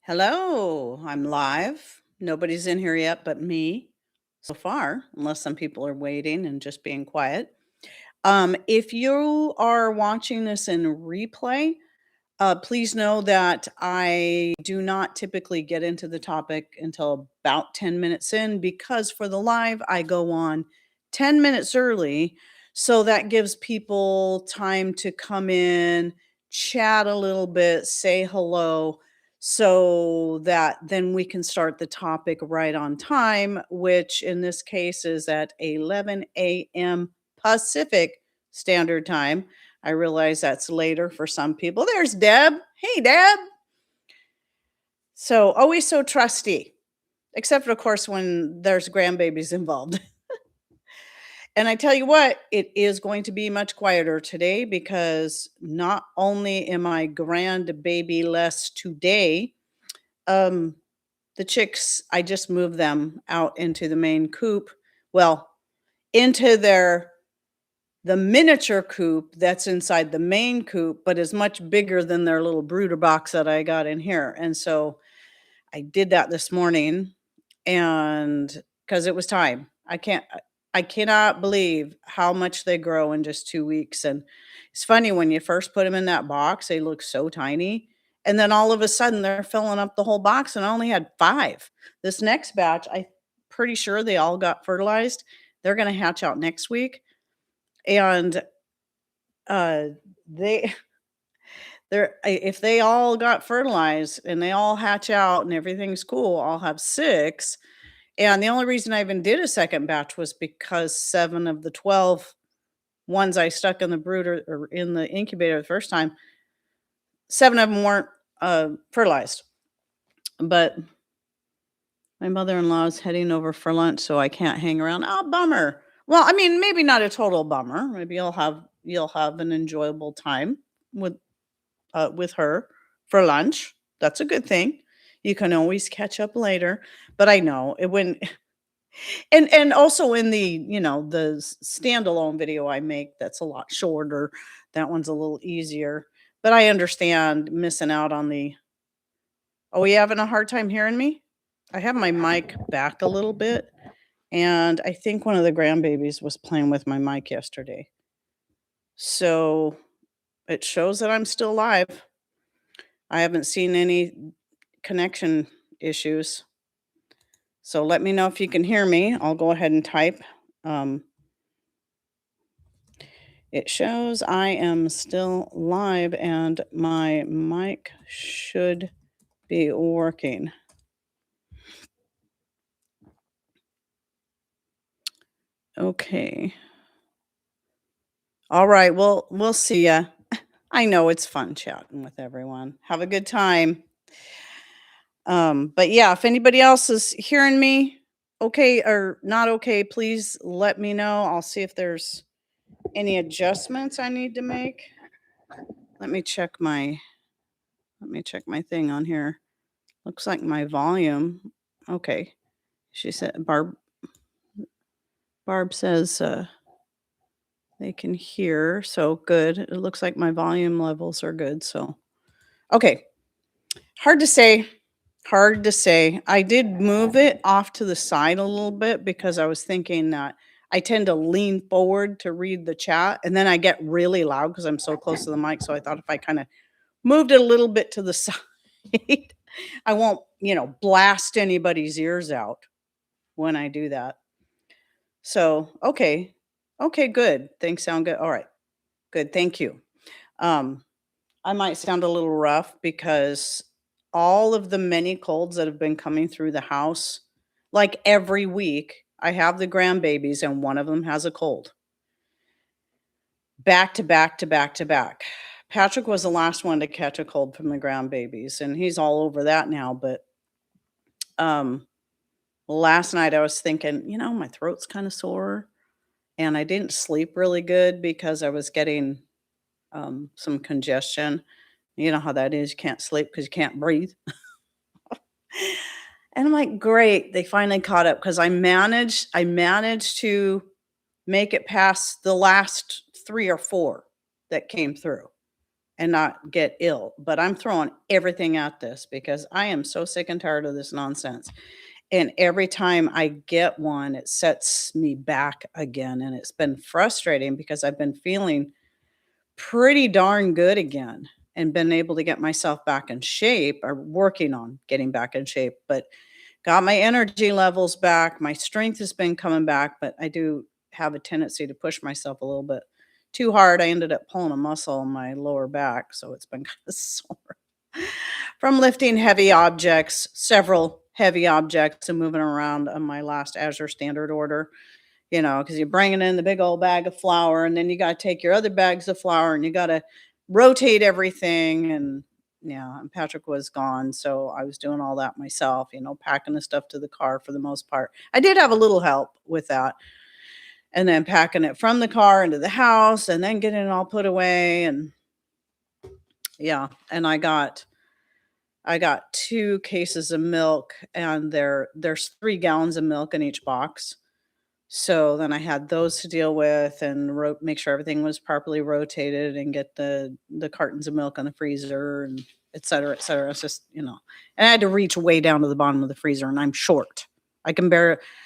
Hello, I'm live. Nobody's in here yet but me so far, unless some people are waiting and just being quiet. If you are watching this in replay, please know that I do not typically get into the topic until about 10 minutes in because for the live, I go on 10 minutes early. So that gives people time to come in, chat a little bit, say hello, so that then we can start the topic right on time, which in this case is at 11 a.m. Pacific Standard Time. I realize that's later for some people. There's Deb. Hey, Deb. So always so trusty, except for, of course, when there's grandbabies involved. And I tell you what, it is going to be much quieter today because not only am I grandbaby less today, um, the chicks, I just moved them out into the main coop. Well, into the miniature coop that's inside the main coop, but is much bigger than their little brooder box that I got in here. And so I did that this morning and because it was time. I cannot believe how much they grow in just 2 weeks. And it's funny when you first put them in that box, they look so tiny. And then all of a sudden they're filling up the whole box and I only had five. This next batch, I'm pretty sure they all got fertilized. They're going to hatch out next week. And uh they if they all got fertilized and they all hatch out and everything's cool, I'll have six. And the only reason I even did a second batch was because 7 of the 12 ones I stuck in the brooder or in the incubator the first time, 7 of them weren't fertilized. But my mother-in-law is heading over for lunch, so I can't hang around. Oh, bummer. Well, I mean, maybe not a total bummer. Maybe you'll have an enjoyable time with her for lunch. That's a good thing. You can always catch up later. But I know it when and also in the standalone video I make that's a lot shorter. That one's a little easier. But I understand missing out on the oh, you having a hard time hearing me? I have my mic back a little bit, and I think one of the grandbabies was playing with my mic yesterday. So it shows that I'm still live. I haven't seen any connection issues. So let me know if you can hear me. I'll go ahead and type. Um, it shows I am still live and my mic should be working. Okay. All right. Well, we'll see ya. I know it's fun chatting with everyone. Have a good time. But yeah, if anybody else is hearing me okay or not okay, please let me know. I'll see if there's any adjustments I need to make. Let me check my thing on here. Looks like my volume. Okay. She said Barb says they can hear, so good. It looks like my volume levels are good. So okay. Hard to say. Hard to say. I did move it off to the side a little bit because I was thinking that I tend to lean forward to read the chat and then I get really loud because I'm so close to the mic. So I thought if I kind of moved it a little bit to the side, I won't, blast anybody's ears out when I do that. So, okay. Okay, good. Things sound good. All right. Good. Thank you. Um, I might sound a little rough because all of the many colds that have been coming through the house, like every week, I have the grandbabies and one of them has a cold. Back to back to back to back. Patrick was the last one to catch a cold from the grandbabies, and he's all over that now. But last night I was thinking, my throat's kind of sore, and I didn't sleep really good because I was getting some congestion. You know how that is. You can't sleep because you can't breathe. And I'm like, great, they finally caught up because I managed to make it past the last 3 or 4 that came through. and not get ill. But I'm throwing everything at this because I am so sick and tired of this nonsense. And every time I get one, it sets me back again. And it's been frustrating because I've been feeling pretty darn good again and been able to get myself back in shape or working on getting back in shape. But got my energy levels back. My strength has been coming back, but I do have a tendency to push myself a little bit too hard. I ended up pulling a muscle in my lower back, so it's been kind of sore from lifting heavy objects, several heavy objects, and moving around on my last Azure standard order. Because you're bringing in the big old bag of flour, and then you got to take your other bags of flour, and you got to rotate everything. And yeah, and Patrick was gone, so I was doing all that myself. Packing the stuff to the car for the most part. I did have a little help with that, and then packing it from the car into the house, and then getting it all put away. And yeah, and I got 2 cases of milk, and there's 3 gallons of milk in each box. So then I had those to deal with and make sure everything was properly rotated and get the cartons of milk in the freezer and et cetera, et cetera. It's just, and I had to reach way down to the bottom of the freezer, and I'm short. I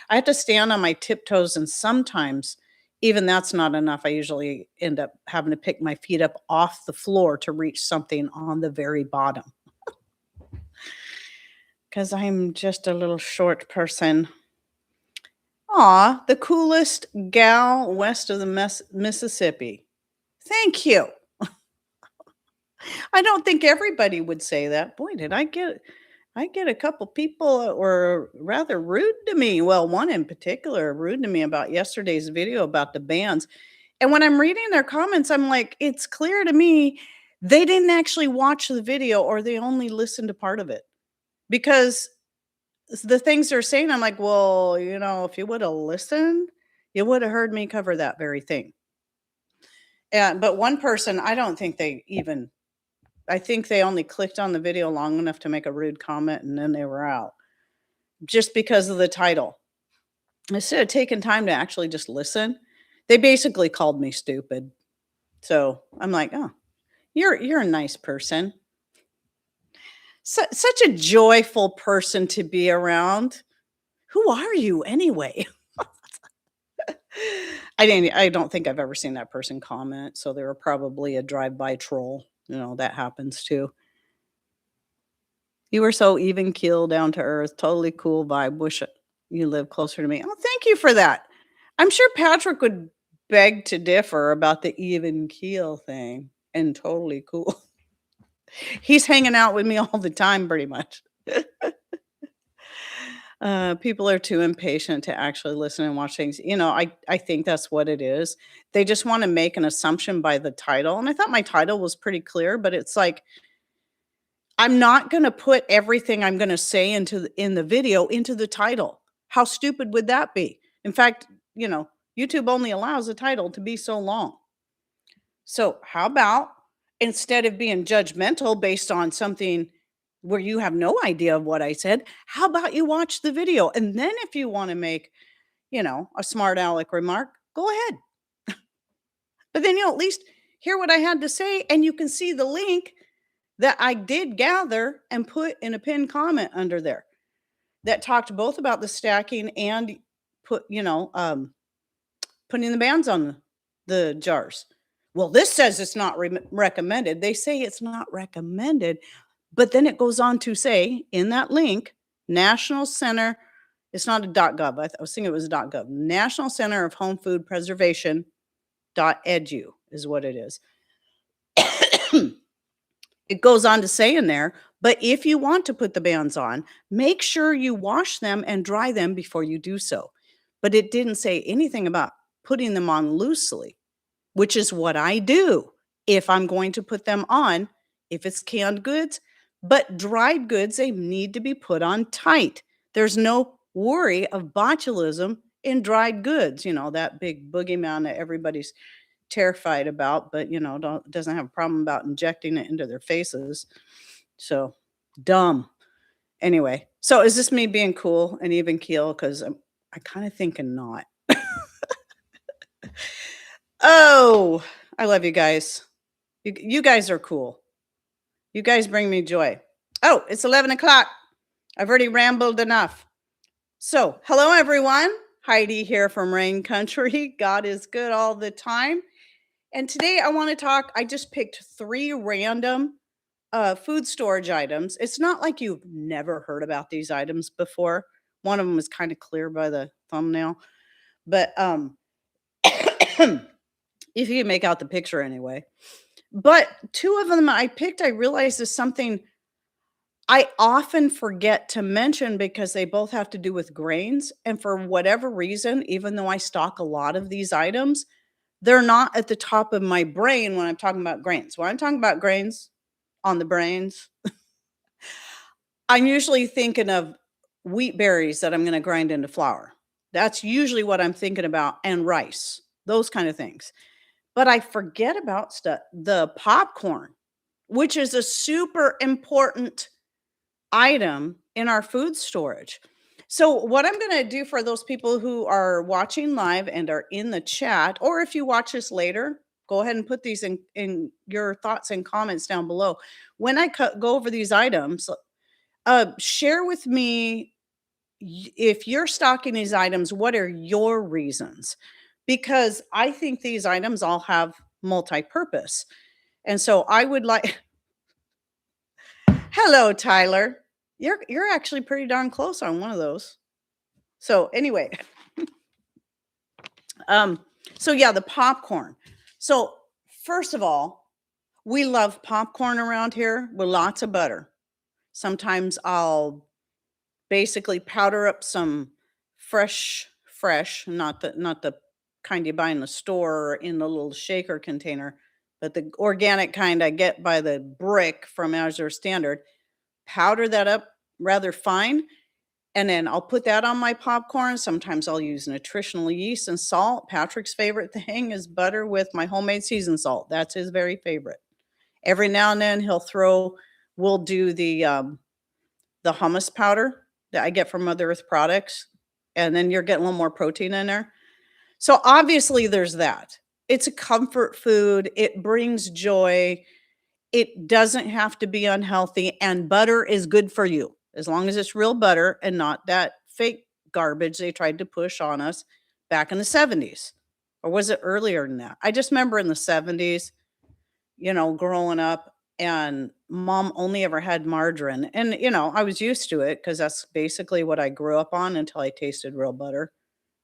have to stand on my tiptoes, and sometimes even that's not enough. I usually end up having to pick my feet up off the floor to reach something on the very bottom because I'm just a little short person. Aw, the coolest gal west of the Mississippi. Thank you. I don't think everybody would say that. Boy, did I get a couple people that were rather rude to me. Well, one in particular rude to me about yesterday's video about the bands. And when I'm reading their comments, I'm like, it's clear to me they didn't actually watch the video, or they only listened to part of it. Because the things they're saying, I'm like, well, if you would have listened, you would have heard me cover that very thing. But one person, I think they only clicked on the video long enough to make a rude comment, and then they were out just because of the title. Instead of taking time to actually just listen, they basically called me stupid. So I'm like, oh, you're a nice person. Such a joyful person to be around. Who are you anyway? I don't think I've ever seen that person comment, so they were probably a drive-by troll. That happens too. You were so even keel, down to earth, totally cool vibe. Wish you lived closer to me. Oh, thank you for that. I'm sure Patrick would beg to differ about the even keel thing and totally cool. He's hanging out with me all the time, pretty much. People are too impatient to actually listen and watch things. I think that's what it is. They just want to make an assumption by the title. And I thought my title was pretty clear, but it's like, I'm not going to put everything I'm going to say in the video into the title. How stupid would that be? In fact, YouTube only allows a title to be so long. So how about, instead of being judgmental based on something where you have no idea of what I said, how about you watch the video? And then if you want to make, a smart aleck remark, go ahead. But then you'll at least hear what I had to say, and you can see the link that I did gather and put in a pinned comment under there that talked both about the stacking and putting the bands on the jars. Well, this says it's not recommended. They say it's not recommended, but then it goes on to say in that link, National Center, it's not a .gov. I was thinking it was a .gov. National Center of Home Food Preservation .edu is what it is. It goes on to say in there, but if you want to put the bands on, make sure you wash them and dry them before you do so. But it didn't say anything about putting them on loosely, which is what I do if I'm going to put them on, if it's canned goods. But dried goods, they need to be put on tight. There's no worry of botulism in dried goods, that big boogeyman that everybody's terrified about, but doesn't have a problem about injecting it into their faces. So dumb. Anyway, so is this me being cool and even keel? Because I kind of thinking not. Oh, I love you guys. You guys are cool. You guys bring me joy. Oh, it's 11 o'clock. I've already rambled enough. So, hello everyone. Heidi here from Rain Country. God is good all the time. And today I want to talk. I just picked 3 random food storage items. It's not like you've never heard about these items before. One of them is kind of clear by the thumbnail, but if you can make out the picture anyway. But 2 of them I picked, I realized is something I often forget to mention because they both have to do with grains. And for whatever reason, even though I stock a lot of these items, they're not at the top of my brain when I'm talking about grains. When I'm talking about grains on the brains, I'm usually thinking of wheat berries that I'm going to grind into flour. That's usually what I'm thinking about, and rice, those kind of things. But I forget about the popcorn, which is a super important item in our food storage. So, what I'm going to do for those people who are watching live and are in the chat, or if you watch this later, go ahead and put these in your thoughts and comments down below. When I go over these items, share with me if you're stocking these items, what are your reasons? Because I think these items all have multi-purpose. And so I would like Hello, Tyler. You're actually pretty darn close on one of those. So anyway, um, so yeah, the popcorn. So first of all, we love popcorn around here with lots of butter. Sometimes I'll basically powder up some fresh, not the kind you buy in the store or in the little shaker container, but the organic kind I get by the brick from Azure Standard. Powder that up rather fine, and then I'll put that on my popcorn. Sometimes I'll use nutritional yeast and salt. Patrick's favorite thing is butter with my homemade seasoned salt. That's his very favorite. Every now and then we'll do the hummus powder that I get from Mother Earth Products, and then you're getting a little more protein in there. So obviously there's that. It's a comfort food. It brings joy. It doesn't have to be unhealthy, and butter is good for you as long as it's real butter and not that fake garbage they tried to push on us back in the 70s. Or was it earlier than that? I just remember in the 70s, growing up, and mom only ever had margarine. And, I was used to it because that's basically what I grew up on until I tasted real butter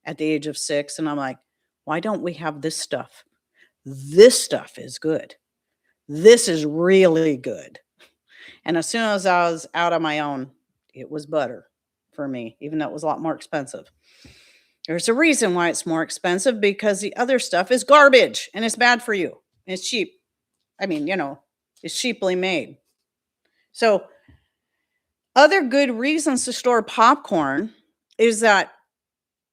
at the age of 6. And I'm like, why don't we have this stuff? This stuff is good. This is really good. And as soon as I was out on my own, it was butter for me, even though it was a lot more expensive. There's a reason why it's more expensive because the other stuff is garbage and it's bad for you. It's cheap. I mean, it's cheaply made. So, other good reasons to store popcorn is that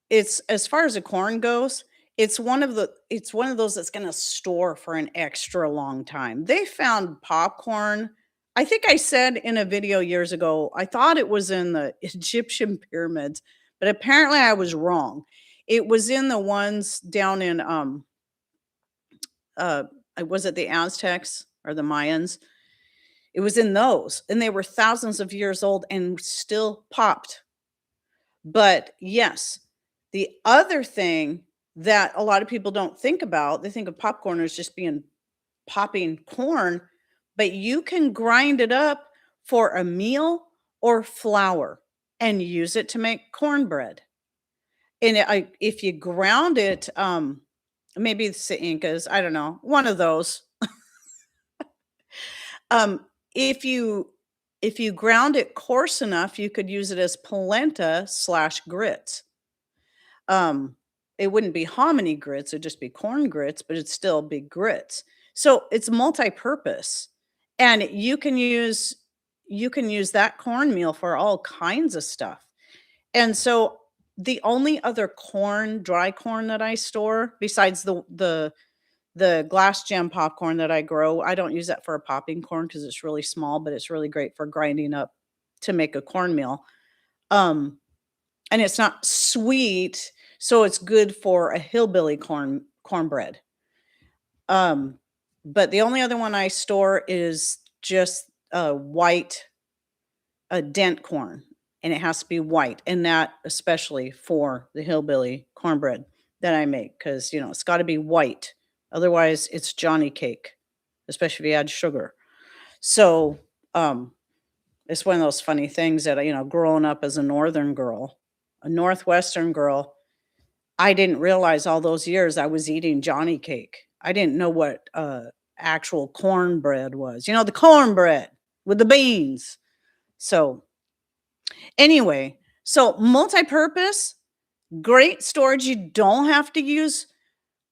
it's as far as the corn goes, it's one of those that's gonna store for an extra long time. They found popcorn. I think I said in a video years ago, I thought it was in the Egyptian pyramids, but apparently I was wrong. It was in the ones down in, uh, was it the Aztecs or the Mayans? It was in those, and they were thousands of years old and still popped. But yes, the other thing that a lot of people don't think about, they think of popcorn as just being popping corn, but you can grind it up for a meal or flour and use it to make cornbread. And if you ground it, maybe it's the Incas, I don't know, one of those. Um, if you ground it coarse enough, you could use it as polenta/grits. Um, it wouldn't be hominy grits, it'd just be corn grits, but it'd still be grits. So it's multi-purpose. And you can use that cornmeal for all kinds of stuff. And so the only other dry corn that I store besides the glass gem popcorn that I grow, I don't use that for a popping corn because it's really small, but it's really great for grinding up to make a cornmeal. Um, and it's not sweet, so it's good for a hillbilly cornbread. Um, But the only other one I store is just white dent corn, and it has to be white, and that especially for the hillbilly cornbread that I make, because it's got to be white. Otherwise, it's Johnny cake, especially if you add sugar. So it's one of those funny things that growing up as a northern girl, a northwestern girl, I didn't realize all those years I was eating Johnny cake. I didn't know what actual cornbread was. The cornbread with the beans. So anyway, so multi-purpose, great storage. You don't have to use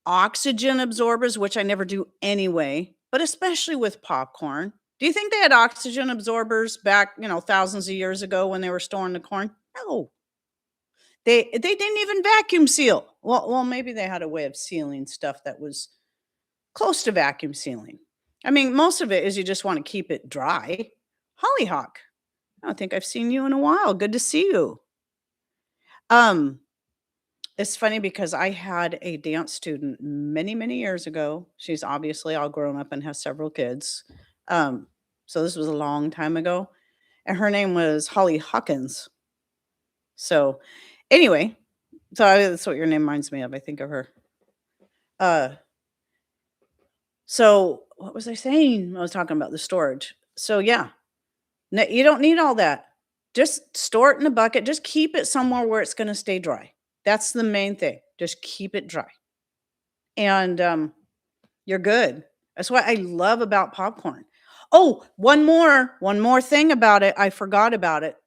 oxygen absorbers, which I never do anyway, but especially with popcorn. Do you think they had oxygen absorbers back, thousands of years ago when they were storing the corn? No. They didn't even vacuum seal. Well, maybe they had a way of sealing stuff that was close to vacuum sealing. I mean, most of it is you just want to keep it dry. Hollyhock, I don't think I've seen you in a while. Good to see you. Um, it's funny because I had a dance student many, many years ago. She's obviously all grown up and has several kids. Um, so this was a long time ago. And her name was Holly Hawkins. So anyway, that's what your name reminds me of. I think of her. Uh, so what was I saying? I was talking about the storage. So yeah, you don't need all that. Just store it in a bucket. Just keep it somewhere where it's going to stay dry. That's the main thing. Just keep it dry. And you're good. That's what I love about popcorn. Oh, one more thing about it. I forgot about it.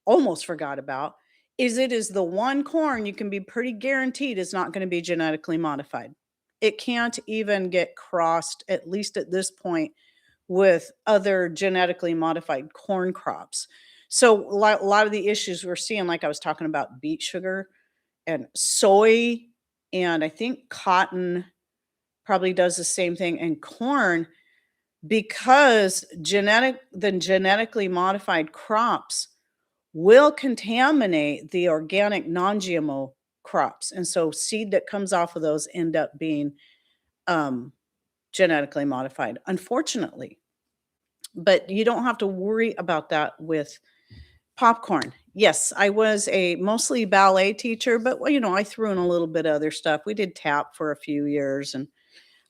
Almost forgot about, is it is the one corn you can be pretty guaranteed is not going to be genetically modified. It can't even get crossed, at least at this point, with other genetically modified corn crops. So a lot of the issues we're seeing, like I was talking about beet sugar and soy, and I think cotton probably does the same thing, and corn, because the genetically modified crops will contaminate the organic non-GMO crops. And so seed that comes off of those end up being genetically modified, unfortunately. But you don't have to worry about that with popcorn. Yes, I was a mostly ballet teacher, but I threw in a little bit of other stuff. We did tap for a few years and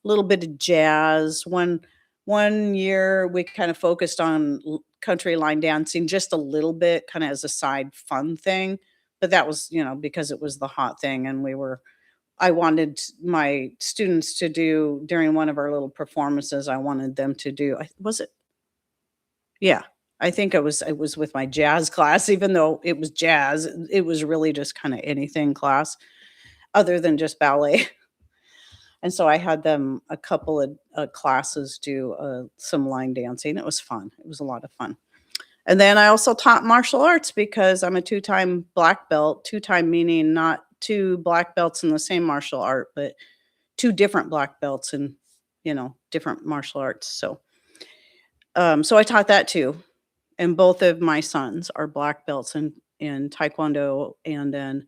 a little bit of jazz. One year we kind of focused on country line dancing just a little bit, kind of as a side fun thing. But that was, because it was the hot thing, and I wanted my students to do during one of our little performances. I wanted them to do. Was it? Yeah, I think it was with my jazz class, even though it was jazz. It was really just kind of anything class, other than just ballet. And so I had them a couple of classes do some line dancing. It was fun. It was a lot of fun. And then I also taught martial arts because I'm a two-time black belt. Two-time meaning not two black belts in the same martial art, but two different black belts in, different martial arts. So I taught that too. And both of my sons are black belts in Taekwondo, and then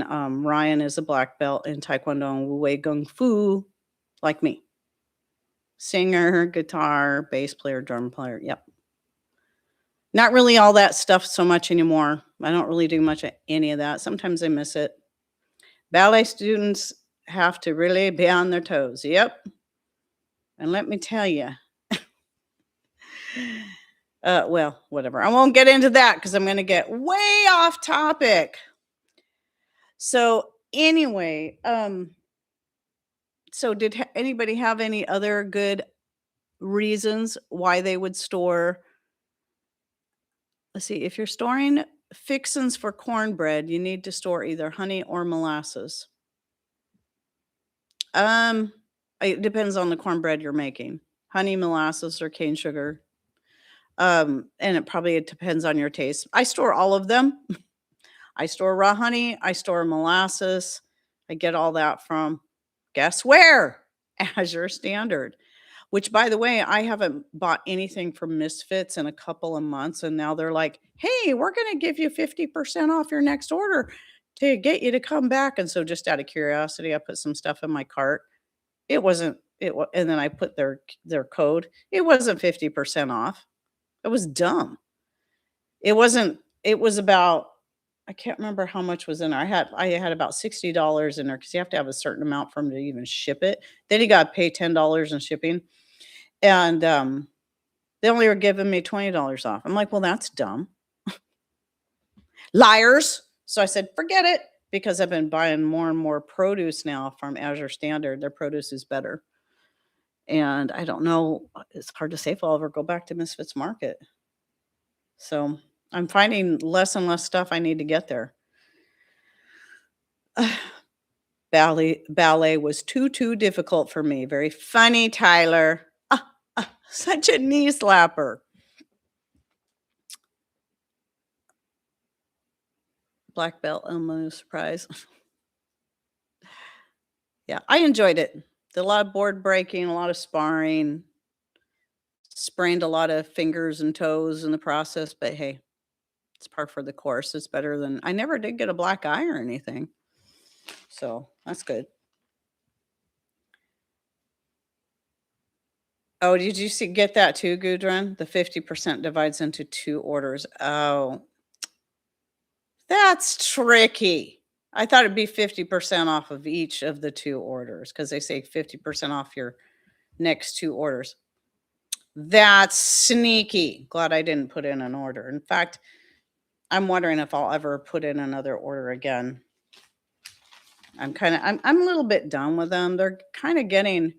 Ryan is a black belt in Taekwondo and Wu Wei Gung Fu, like me. Singer, guitar, bass player, drum player. Yep. Not really all that stuff so much anymore. I don't really do much of any of that. Sometimes I miss it. Ballet students have to really be on their toes. Yep. And let me tell you, well, whatever. I won't get into that because I'm going to get way off topic. So anyway, so did anybody have any other good reasons why they would store? Let's see, if you're storing fixins for cornbread, you need to store either honey or molasses. It depends on the cornbread you're making. Honey, molasses, or cane sugar. And it depends on your taste. I store all of them. I store raw honey. I store molasses. I get all that from, guess where? Azure Standard. Which, by the way, I haven't bought anything from Misfits in a couple of months, and now they're like, "Hey, we're going to give you 50% off your next order to get you to come back." And so, just out of curiosity, I put some stuff in my cart. It wasn't and then I put their code. It wasn't 50% off. It was dumb. It wasn't it was about I can't remember how much was in there. I had about $60 in there because you have to have a certain amount for 'em to even ship it. Then you gotta pay $10 in shipping, and, they only were giving me $20 off. I'm like, "Well, that's dumb. Liars." So I said, "Forget it," because I've been buying more and more produce now from Azure Standard. Their produce is better, and I don't know, it's hard to say if I'll ever go back to Misfits Market. So, I'm finding less and less stuff I need to get there. Ballet was too difficult for me. Very funny, Tyler. Such a knee slapper. Black belt, no surprise. Yeah, I enjoyed it. Did a lot of board breaking, a lot of sparring, sprained a lot of fingers and toes in the process, but hey, it's par for the course. It's better than I never did get a black eye or anything. So that's good. Oh, did you see get that too, Gudrun? The 50% divides into 2 orders. Oh, that's tricky. I thought it'd be 50% off of each of the 2 orders because they say 50% off your next 2 orders. That's sneaky. Glad I didn't put in an order. In fact, I'm wondering if I'll ever put in another order again. I'm a little bit done with them. They're kinda getting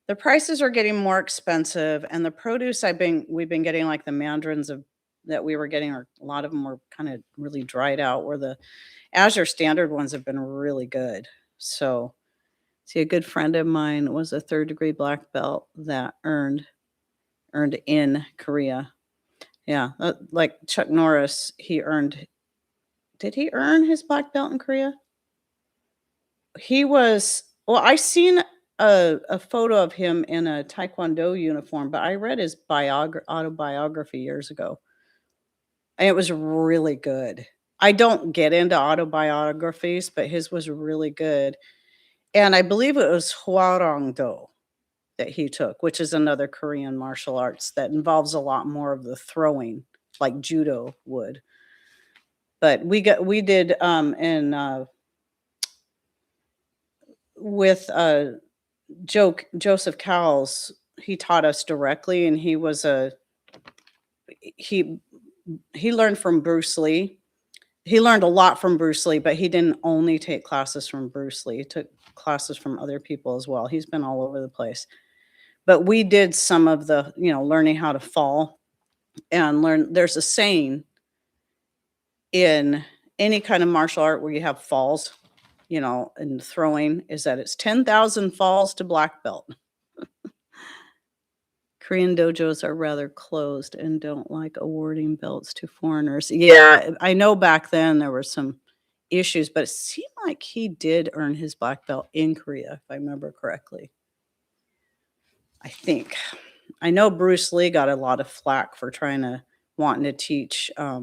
the prices are getting more expensive, and the produce we've been getting, like, the mandarins of that we were getting, or a lot of them were kinda really dried out, where the Azure Standard ones have been really good. So, see, a good friend of mine was a third-degree black belt that earned in Korea. Yeah, like Chuck Norris, he earned did he earn his black belt in Korea? He was well, I seen a photo of him in a taekwondo uniform, but I read his autobiography years ago, and it was really good. I don't get into autobiographies, but his was really good, and I believe it was Hwarang-do that he took, which is another Korean martial arts that involves a lot more of the throwing, like judo would. But we did, with, Joseph Cowles, he taught us directly, and he he learned from Bruce Lee. He learned a lot from Bruce Lee, but he didn't only take classes from Bruce Lee. He took classes from other people as well. He's been all over the place. But we did some of the, learning how to fall and learn there's a saying in any kind of martial art where you have falls, and throwing is that it's 10,000 falls to black belt. Korean dojos are rather closed and don't like awarding belts to foreigners. Yeah, I know back then there were some issues, but it seemed like he did earn his black belt in Korea, if I remember correctly. I think. I know Bruce Lee got a lot of flack for wanting to teach uh,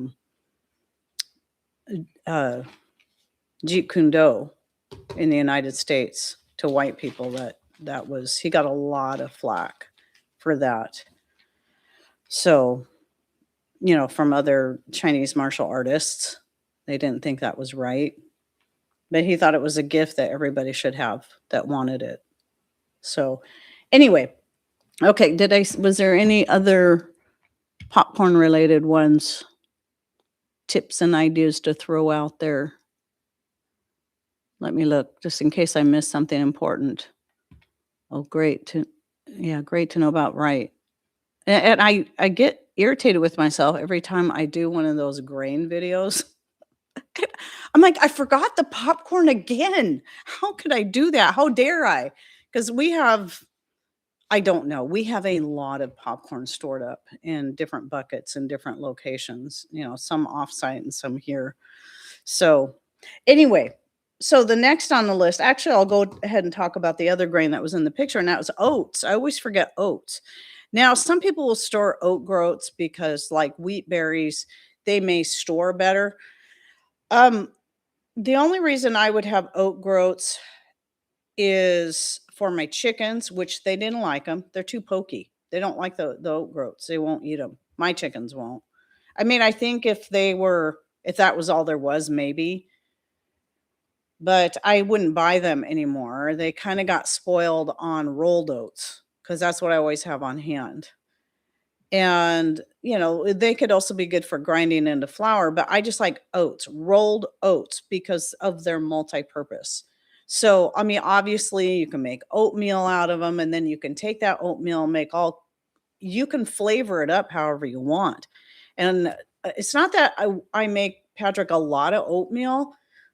Jeet Kune Do in the United States to white people. He got a lot of flack for that. So, from other Chinese martial artists, they didn't think that was right. But he thought it was a gift that everybody should have that wanted it. So, anyway, okay, was there any other popcorn related ones, tips and ideas to throw out there? Let me look just in case I missed something important. Oh, great to know about, right. And I get irritated with myself every time I do one of those grain videos. I'm like, "I forgot the popcorn again. How could I do that? How dare I?" Because I don't know, we have a lot of popcorn stored up in different buckets in different locations, some offsite and some here. So, anyway, so the next on the list, actually, I'll go ahead and talk about the other grain that was in the picture, and that was oats. I always forget oats. Now, some people will store oat groats because, like wheat berries, they may store better. Um, the only reason I would have oat groats is for my chickens, which they didn't like them. They're too pokey. They don't like the oat groats. They won't eat them. My chickens won't. I mean, I think if that was all there was, maybe, but I wouldn't buy them anymore. They kind of got spoiled on rolled oats because that's what I always have on hand. And, they could also be good for grinding into flour, but I just like oats, rolled oats because of their multi-purpose. So, I mean, obviously you can make oatmeal out of them and then you can take that oatmeal and you can flavor it up however you want. And it's not that I make Patrick a lot of oatmeal,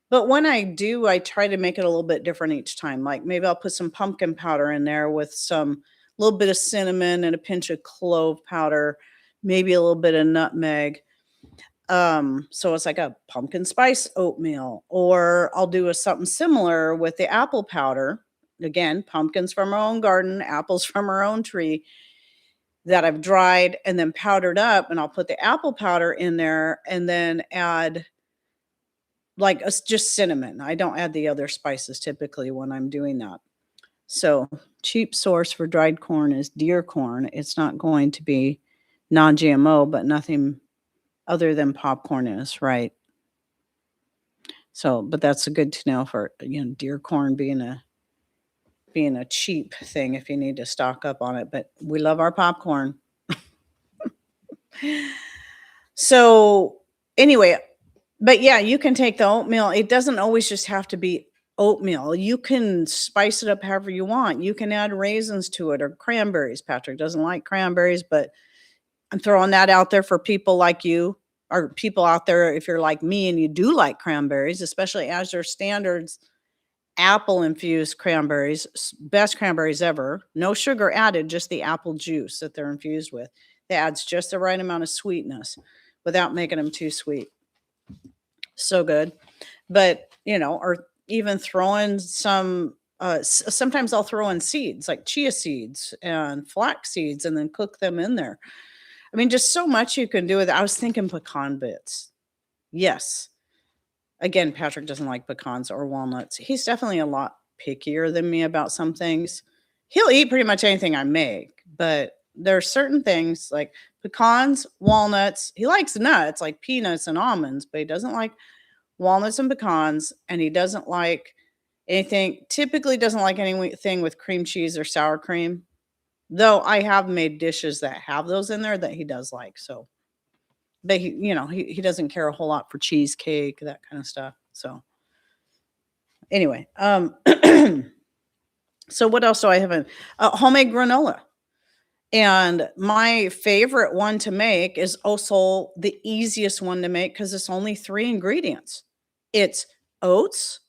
but when I do, I try to make it a little bit different each time. Like maybe I'll put some pumpkin powder in there with some little bit of cinnamon and a pinch of clove powder, maybe a little bit of nutmeg. So it's like a pumpkin spice oatmeal, or I'll do something similar with the apple powder. Again, pumpkins from our own garden, apples from our own tree that I've dried and then powdered up, and I'll put the apple powder in there and then add like just cinnamon. I don't add the other spices typically when I'm doing that. So, cheap source for dried corn is deer corn. It's not going to be non-GMO, but nothing other than popcorn is, right? So, but that's good to know for, deer corn being a cheap thing if you need to stock up on it, but we love our popcorn. So, anyway, but yeah, you can take the oatmeal. It doesn't always just have to be oatmeal. You can spice it up however you want. You can add raisins to it or cranberries. Patrick doesn't like cranberries, but I'm throwing that out there for people like you, or people out there if you're like me and you do like cranberries, especially as their standards apple infused cranberries, best cranberries ever. No sugar added, just the apple juice that they're infused with. That adds just the right amount of sweetness without making them too sweet. So good. But, or even throwing some, sometimes I'll throw in seeds like chia seeds and flax seeds and then cook them in there. I mean, just so much you can do with it. I was thinking pecan bits. Yes. Again, Patrick doesn't like pecans or walnuts. He's definitely a lot pickier than me about some things. He'll eat pretty much anything I make, but there are certain things like pecans, walnuts. He likes nuts like peanuts and almonds, but he doesn't like walnuts and pecans, and he doesn't like typically doesn't like anything with cream cheese or sour cream. Though I have made dishes that have those in there that he does like. So, but he doesn't care a whole lot for cheesecake, that kind of stuff. So anyway, so what else do I have? Homemade granola. And my favorite one to make is also the easiest one to make because it's only 3 ingredients. It's oats,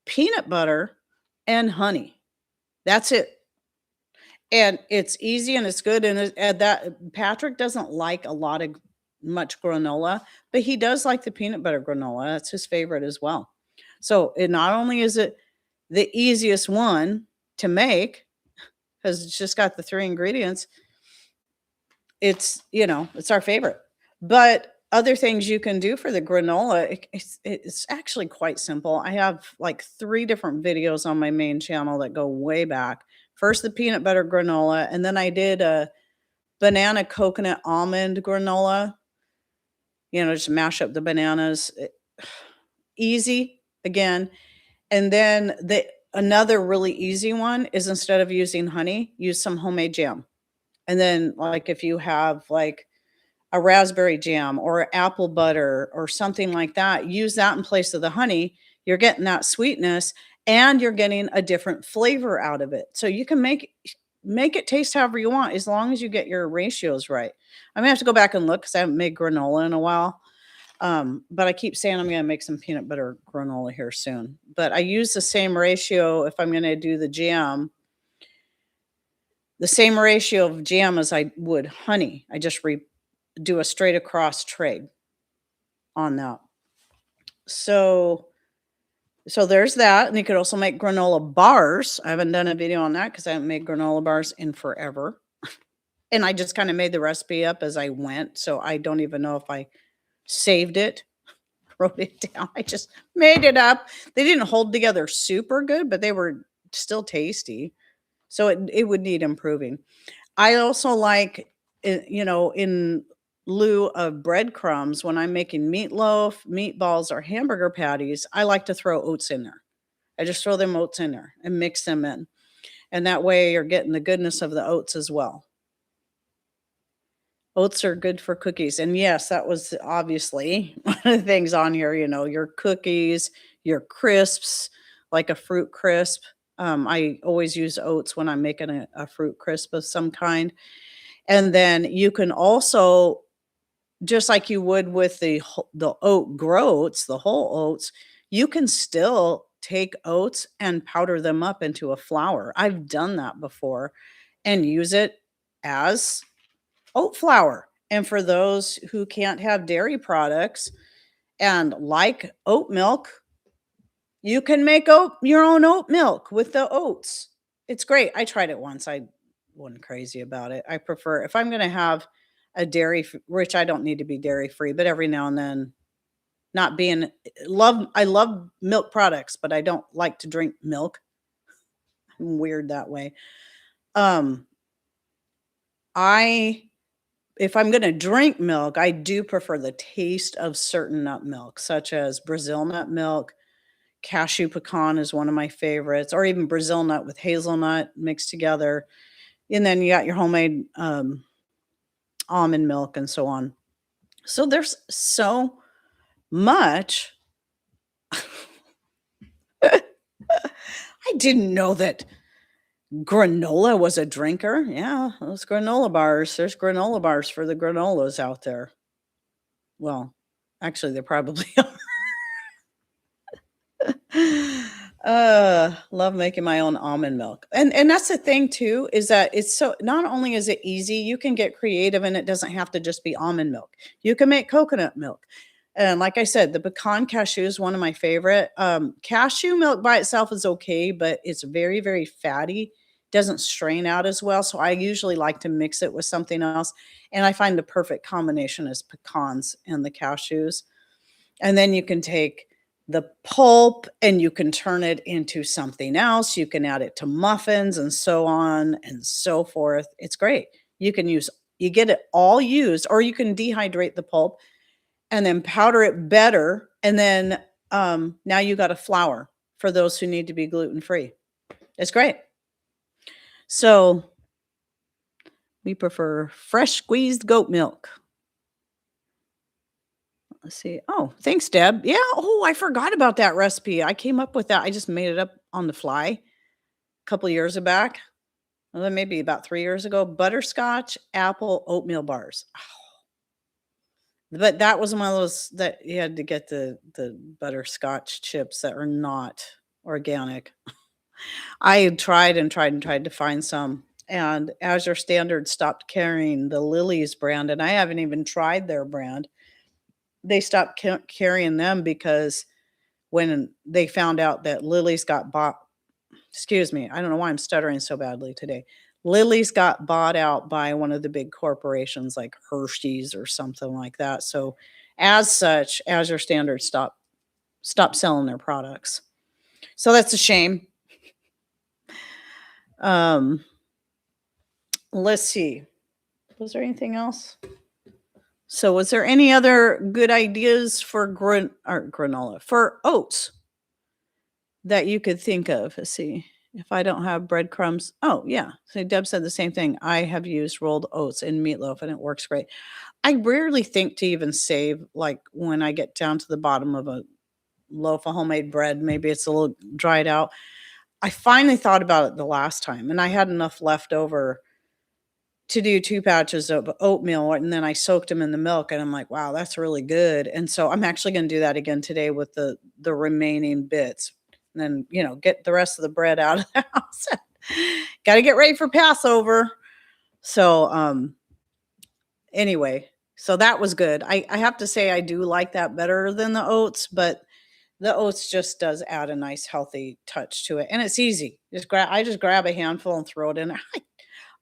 peanut butter, and honey. That's it. And it's easy and it's good. And that Patrick doesn't like a lot of much granola, but he does like the peanut butter granola. That's his favorite as well. So it not only is it the easiest one to make because it's just got the 3 ingredients, it's our favorite. But other things you can do for the granola, it's actually quite simple. I have like 3 different videos on my main channel that go way back. First, the peanut butter granola, and then I did a banana coconut almond granola. Just mash up the bananas. Easy again. And then another really easy one is instead of using honey, use some homemade jam. And then like if you have like a raspberry jam or apple butter or something like that, use that in place of the honey. You're getting that sweetness and you're getting a different flavor out of it. So you can make it taste however you want as long as you get your ratios right. I'm gonna have to go back and look because I haven't made granola in a while. But I keep saying I'm gonna make some peanut butter granola here soon. But I use the same ratio if I'm gonna do the jam. The same ratio of jam as I would honey. I just do a straight across trade on that. So there's that. And you could also make granola bars. I haven't done a video on that because I haven't made granola bars in forever. And I just kind of made the recipe up as I went. So I don't even know if I saved it, wrote it down. I just made it up. They didn't hold together super good, but they were still tasty. So it would need improving. I also like, in lieu of breadcrumbs, when I'm making meatloaf, meatballs, or hamburger patties, I like to throw oats in there. I just throw them oats in there and mix them in. And that way you're getting the goodness of the oats as well. Oats are good for cookies. And yes, that was obviously one of the things on here, your cookies, your crisps, like a fruit crisp. I always use oats when I'm making a fruit crisp of some kind. And then you can also, just like you would with the oat groats, the whole oats, you can still take oats and powder them up into a flour. I've done that before and use it as oat flour. And for those who can't have dairy products and like oat milk, you can make your own oat milk with the oats. It's great. I tried it once. I wasn't crazy about it. I prefer, if I'm going to have a which I don't need to be dairy free, but every now and then, not being I love milk products, but I don't like to drink milk. I'm weird that way. Um I If I'm going to drink milk, I do prefer the taste of certain nut milk, such as Brazil nut milk. Cashew pecan is one of my favorites, or even Brazil nut with hazelnut mixed together. And then you got your homemade almond milk and so on. So there's so much. I didn't know that granola was a drinker. Yeah, those granola bars. There's granola bars for the granolas out there. Well, actually, they probably love making my own almond milk. And that's the thing too, is that it's so, not only is it easy, you can get creative and it doesn't have to just be almond milk. You can make coconut milk. And like I said, the pecan cashew is one of my favorite. Cashew milk by itself is okay, but it's very, very fatty. Doesn't strain out as well. So I usually like to mix it with something else. And I find the perfect combination is pecans and the cashews. And then you can take the pulp and you can turn it into something else. You can add it to muffins and so on and so forth. It's great. You get it all used, or you can dehydrate the pulp and then powder it better. And then now you got a flour for those who need to be gluten free. It's great. So we prefer fresh squeezed goat milk. Let's see. Oh, thanks, Deb. Yeah. Oh, I forgot about that recipe. I came up with that. I just made it up on the fly a couple years back. Well, then maybe about 3 years ago. Butterscotch apple oatmeal bars. But that was one of those that you had to get the butterscotch chips that are not organic. I had tried and tried and tried to find some, and Azure Standard stopped carrying the Lily's brand, and I haven't even tried their brand. They stopped carrying them because when they found out that Lily's got bought, excuse me, I don't know why I'm stuttering so badly today. Lily's got bought out by one of the big corporations like Hershey's or something like that. So as such, Azure Standard stopped selling their products. So that's a shame. Let's see. Was there anything else? So was there any other good ideas for granola, for oats that you could think of? Let's see. If I don't have breadcrumbs. Oh, yeah. So Deb said the same thing. I have used rolled oats in meatloaf and it works great. I rarely think to even save, like when I get down to the bottom of a loaf of homemade bread, maybe it's a little dried out. I finally thought about it the last time and I had enough left over to do 2 patches of oatmeal, and then I soaked them in the milk, and I'm like, "Wow, that's really good." And so I'm actually gonna do that again today with the remaining bits, and then, get the rest of the bread out of the house. Gotta get ready for Passover. So, anyway, so that was good. I have to say I do like that better than the oats, but the oats just does add a nice healthy touch to it, and it's easy. I just grab a handful and throw it in there.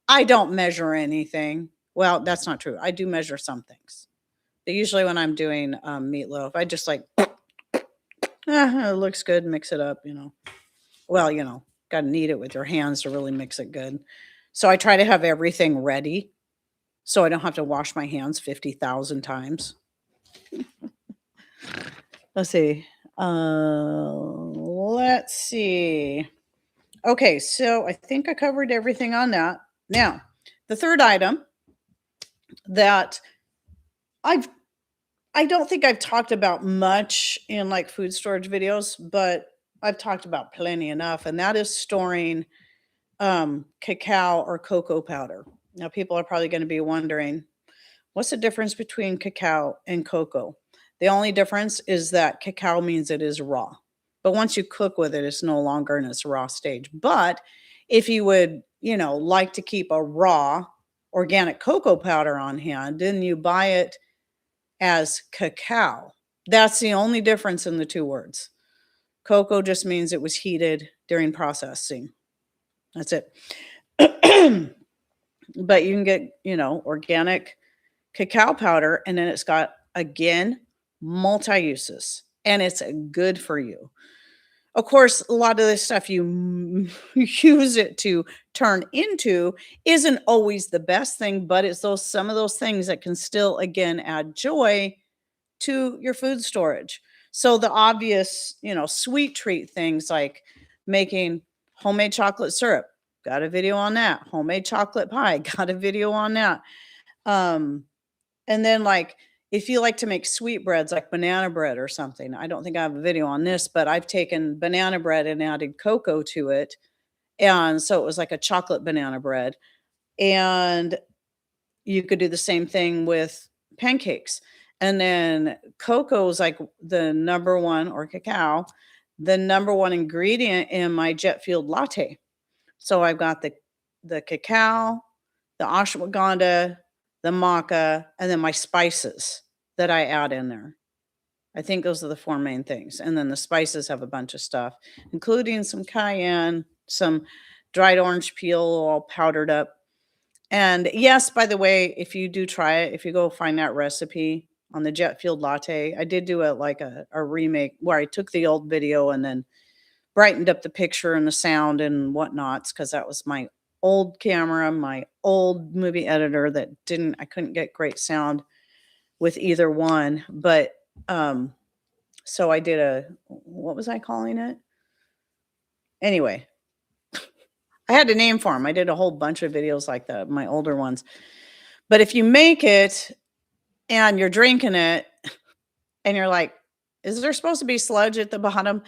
I don't measure anything. Well, that's not true. I do measure some things. But usually when I'm doing meatloaf, I just like, it looks good, mix it up, Well, Gotta knead it with your hands to really mix it good. So I try to have everything ready so I don't have to wash my hands 50,000 times. Let's see. Let's see. Okay, so I think I covered everything on that. Now, the third item that I've I don't think I've talked about much in like food storage videos, but I've talked about plenty enough, and that is storing cacao or cocoa powder. Now, people are probably going to be wondering, what's the difference between cacao and cocoa? The only difference is that cacao means it is raw. But once you cook with it, it's no longer in its raw stage. But if you would, like to keep a raw organic cocoa powder on hand, then you buy it as cacao. That's the only difference in the two words. Cocoa just means it was heated during processing. That's it. But you can get, organic cacao powder, and then it's got, again, multi uses, and it's good for you. Of course, a lot of this stuff you use it to turn into isn't always the best thing, but it's some of those things that can still, again, add joy to your food storage. So the obvious, sweet treat things like making homemade chocolate syrup, got a video on that. Homemade chocolate pie, got a video on that. Um, and then like if you like to make sweetbreads like banana bread or something, I don't think I have a video on this, but I've taken banana bread and added cocoa to it. And so it was like a chocolate banana bread. And you could do the same thing with pancakes. And then cocoa is like the number one, or cacao, the number one ingredient in my jet fueled latte. So I've got the cacao, the ashwagandha, the maca, and then my spices that I add in there. I think those are the four main things. And then the spices have a bunch of stuff, including some cayenne, some dried orange peel all powdered up. And yes, by the way, if you do try it, if you go find that recipe on the jet fueled latte, I did do a remake where I took the old video and then brightened up the picture and the sound and whatnots, because that was my old camera, my old movie editor that I couldn't get great sound with either one. But so I did what was I calling it? Anyway, I had a name for them. I did a whole bunch of videos like that, my older ones. But if you make it and you're drinking it and you're like, is there supposed to be sludge at the bottom?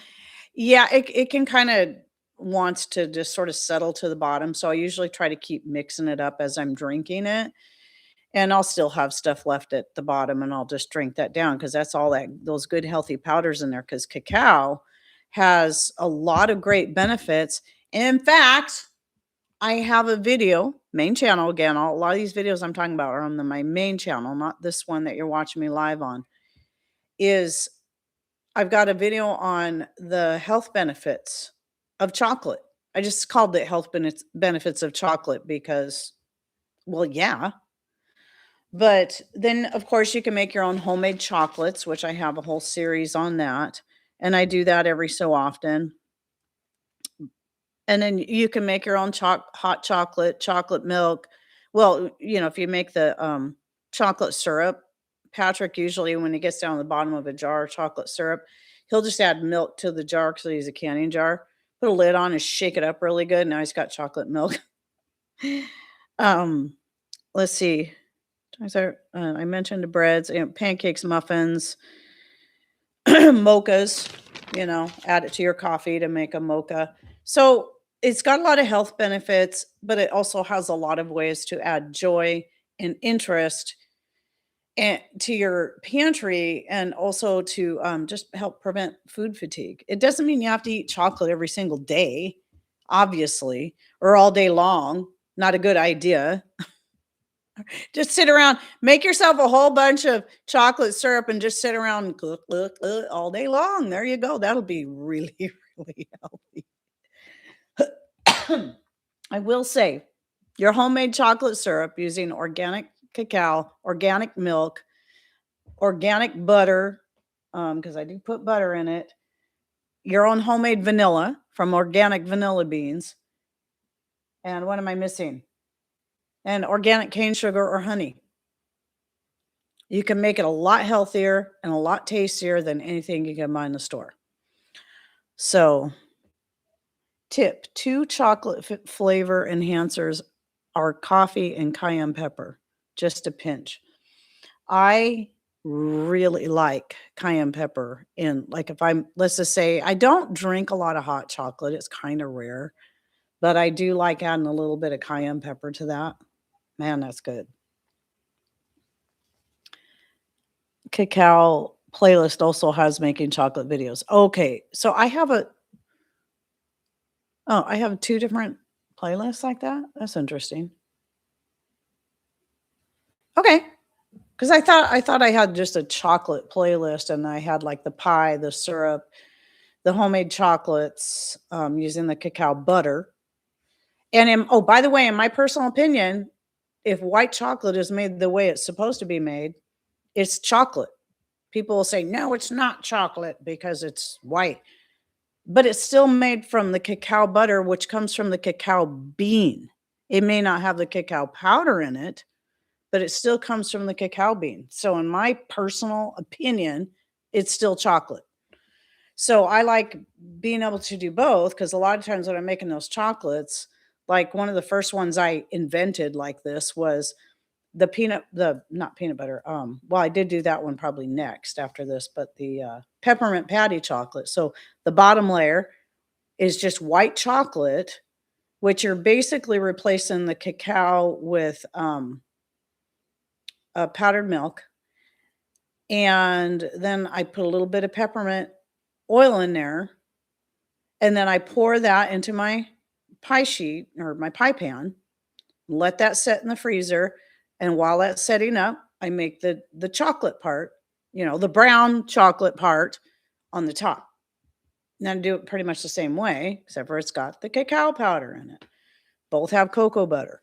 Yeah, it can kind of wants to just sort of settle to the bottom. So I usually try to keep mixing it up as I'm drinking it. And I'll still have stuff left at the bottom, and I'll just drink that down because that's all those good healthy powders in there, because cacao has a lot of great benefits. In fact, I have a video, main channel again. A lot of these videos I'm talking about are on my main channel, not this one that you're watching me live on. I've got a video on the health benefits of chocolate. I just called it health benefits of chocolate because, well, yeah. But then, of course, you can make your own homemade chocolates, which I have a whole series on that. And I do that every so often. And then you can make your own hot chocolate milk. Well, if you make the chocolate syrup, Patrick usually, when he gets down to the bottom of a jar of chocolate syrup, he'll just add milk to the jar because he uses a canning jar. Put a lid on and shake it up really good. Now he's got chocolate milk. Let's see. I mentioned the breads, pancakes, muffins, mochas. Add it to your coffee to make a mocha. So it's got a lot of health benefits, but it also has a lot of ways to add joy and interest and to your pantry, and also to just help prevent food fatigue. It doesn't mean you have to eat chocolate every single day, obviously, or all day long. Not a good idea. Just sit around, make yourself a whole bunch of chocolate syrup and just sit around and cook all day long. There you go. That'll be really, really healthy. I will say, your homemade chocolate syrup using organic cacao, organic milk, organic butter, because I do put butter in it, your own homemade vanilla from organic vanilla beans. And what am I missing? And organic cane sugar or honey. You can make it a lot healthier and a lot tastier than anything you can buy in the store. So, tip 2 chocolate flavor enhancers are coffee and cayenne pepper, just a pinch. I really like cayenne pepper in, like, if I'm, let's just say, I don't drink a lot of hot chocolate. It's kind of rare, but I do like adding a little bit of cayenne pepper to that. Man, that's good. Cacao playlist also has making chocolate videos. Okay, so I have I have 2 different playlists like that? That's interesting. Okay, because I thought I had just a chocolate playlist and I had, like, the pie, the syrup, the homemade chocolates, using the cacao butter, and oh, by the way, in my personal opinion, if white chocolate is made the way it's supposed to be made, it's chocolate. People will say, "No, it's not chocolate because it's white." But it's still made from the cacao butter, which comes from the cacao bean. It may not have the cacao powder in it, but it still comes from the cacao bean. So in my personal opinion, it's still chocolate. So I like being able to do both because a lot of times when I'm making those chocolates, like one of the first ones I invented like this was the not peanut butter, well, I did do that one probably next after this, but the, peppermint patty chocolate. So the bottom layer is just white chocolate, which you're basically replacing the cacao with, powdered milk, and then I put a little bit of peppermint oil in there, and then I pour that into my pie sheet or my pie pan, let that set in the freezer, and while that's setting up, I make the chocolate part, the brown chocolate part on the top. And then do it pretty much the same way, except for it's got the cacao powder in it. Both have cocoa butter.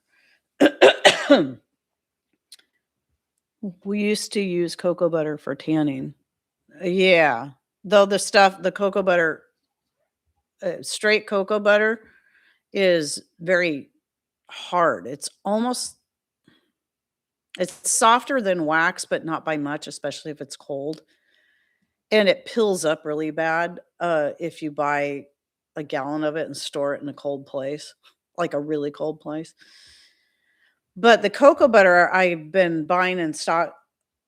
We used to use cocoa butter for tanning. Yeah. Though the cocoa butter, straight cocoa butter is very hard. It's softer than wax, but not by much, especially if it's cold. And it pills up really bad, if you buy a gallon of it and store it in a cold place, like a really cold place. But the cocoa butter I've been buying in stock,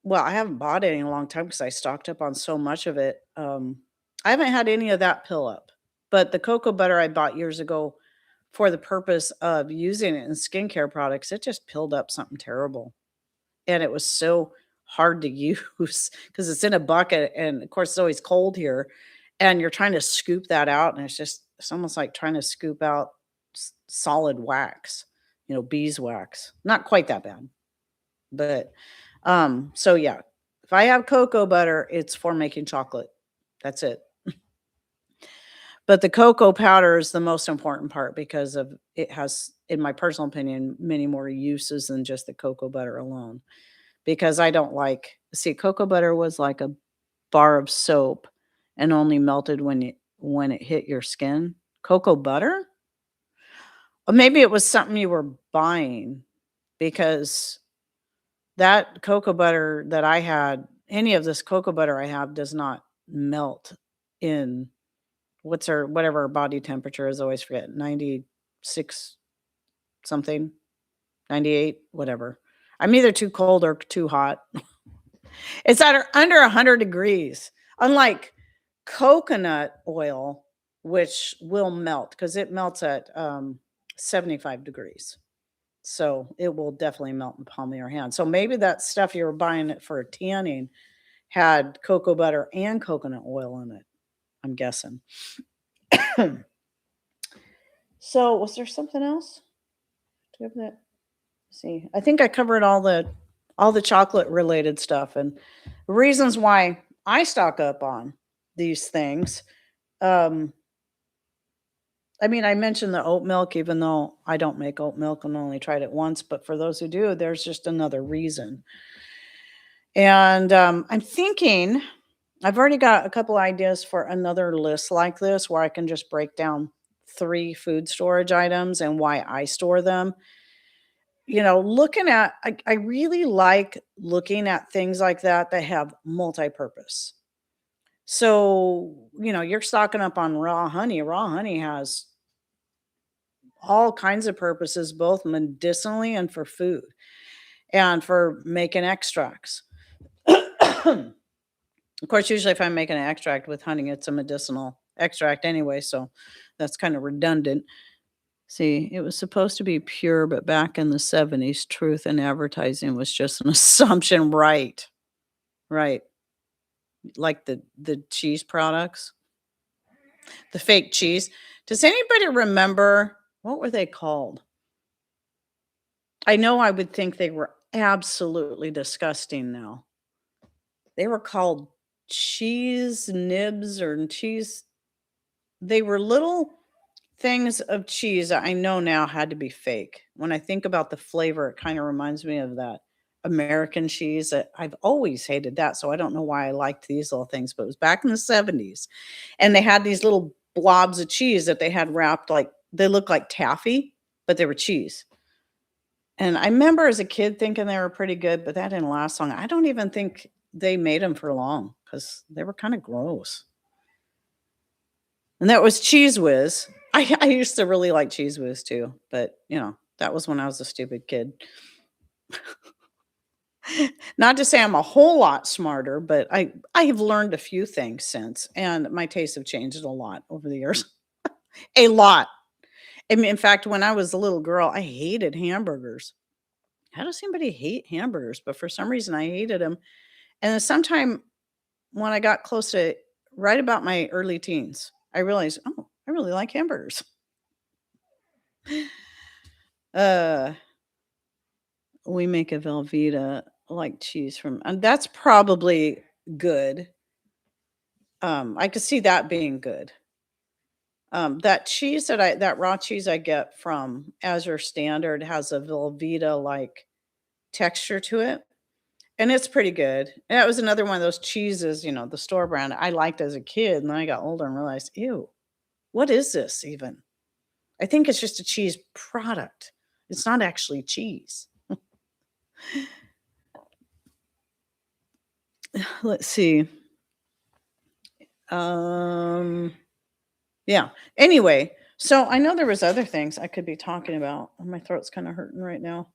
well, I haven't bought any in a long time because I stocked up on so much of it. I haven't had any of that pill up, but the cocoa butter I bought years ago for the purpose of using it in skincare products, it just pilled up something terrible. And it was so hard to use because it's in a bucket, and, of course, it's always cold here, and you're trying to scoop that out, and it's almost like trying to scoop out solid wax, beeswax. Not quite that bad, but, so, yeah. If I have cocoa butter, it's for making chocolate. That's it. But the cocoa powder is the most important part because of it has, in my personal opinion, many more uses than just the cocoa butter alone. Because I don't like, see, cocoa butter was like a bar of soap and only melted when it hit your skin. Cocoa butter? Or maybe it was something you were buying because that cocoa butter that I had, any of this cocoa butter I have does not melt in whatever our body temperature is, I always forget, 96 something, 98, whatever. I'm either too cold or too hot. It's under 100 degrees, unlike coconut oil, which will melt because it melts at 75 degrees. So it will definitely melt in the palm of your hand. So maybe that stuff you were buying it for tanning had cocoa butter and coconut oil in it, I'm guessing. So was there something else? Do we have that? See, I think I covered all the chocolate related stuff and reasons why I stock up on these things. Um, I mean, I mentioned the oat milk, even though I don't make oat milk and only tried it once, but for those who do, there's just another reason. And I'm thinking I've already got a couple ideas for another list like this where I can just break down 3 food storage items and why I store them. Looking at I really like looking at things like that have multi-purpose. So, you're stocking up on raw honey. Raw honey has all kinds of purposes, both medicinally and for food and for making extracts. Of course, usually if I'm making an extract with honey, it's a medicinal extract anyway, so that's kind of redundant. See, it was supposed to be pure, but back in the 70s, truth in advertising was just an assumption. Right. Right. Like the cheese products, the fake cheese. Does anybody remember what were they called? I know I would think they were absolutely disgusting now. They were called cheese nibs or cheese. They were little things of cheese that I know now had to be fake. When I think about the flavor, it kind of reminds me of that American cheese that I've always hated that. So I don't know why I liked these little things, but it was back in the 70s. And they had these little blobs of cheese that they had wrapped like they looked like taffy, but they were cheese. And I remember as a kid thinking they were pretty good, but that didn't last long. I don't even think they made them for long because they were kind of gross. And that was Cheese Whiz. I used to really like Cheese Whiz too, but that was when I was a stupid kid. Not to say I'm a whole lot smarter, but I have learned a few things since, and my tastes have changed a lot over the years. A lot. I mean, in fact, when I was a little girl, I hated hamburgers. How does anybody hate hamburgers? But for some reason, I hated them. And then sometime when I got close to right about my early teens, I realized, oh, I really like hamburgers. Uh, we make a Velveeta like cheese from, and that's probably good. I could see that being good. That raw cheese I get from Azure Standard has a Velveeta like texture to it. And it's pretty good. And that was another one of those cheeses, the store brand I liked as a kid, and then I got older and realized, "Ew, what is this even?" I think it's just a cheese product. It's not actually cheese. Let's see. Um, yeah. Anyway, so I know there was other things I could be talking about. My throat's kinda hurting right now.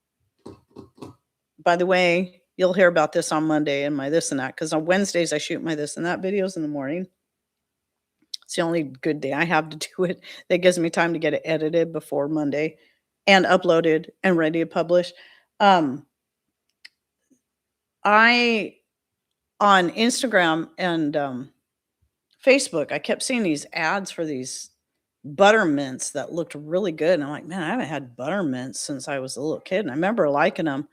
By the way, you'll hear about this on Monday and my this and that, because on Wednesdays, I shoot my this and that videos in the morning. It's the only good day I have to do it. That gives me time to get it edited before Monday and uploaded and ready to publish. Um, I on Instagram and Facebook, I kept seeing these ads for these butter mints that looked really good. And I'm like, man, I haven't had butter mints since I was a little kid. And I remember liking them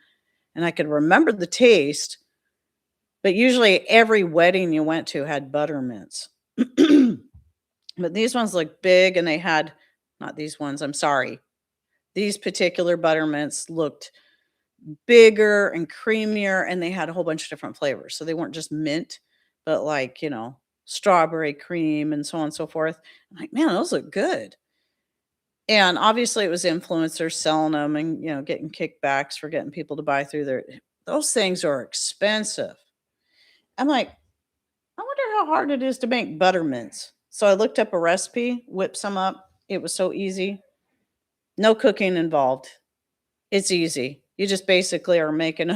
and I could remember the taste, but usually every wedding you went to had butter mints. But these ones look big and they had not these ones, I'm sorry. These particular buttermints looked bigger and creamier and they had a whole bunch of different flavors. So they weren't just mint, but like, strawberry cream and so on and so forth. I'm like, man, those look good. And obviously it was influencers selling them and, getting kickbacks for getting people to buy through their those things are expensive. I'm like, I wonder how hard it is to make buttermints. So I looked up a recipe, whipped some up. It was so easy. No cooking involved. It's easy. You just basically are making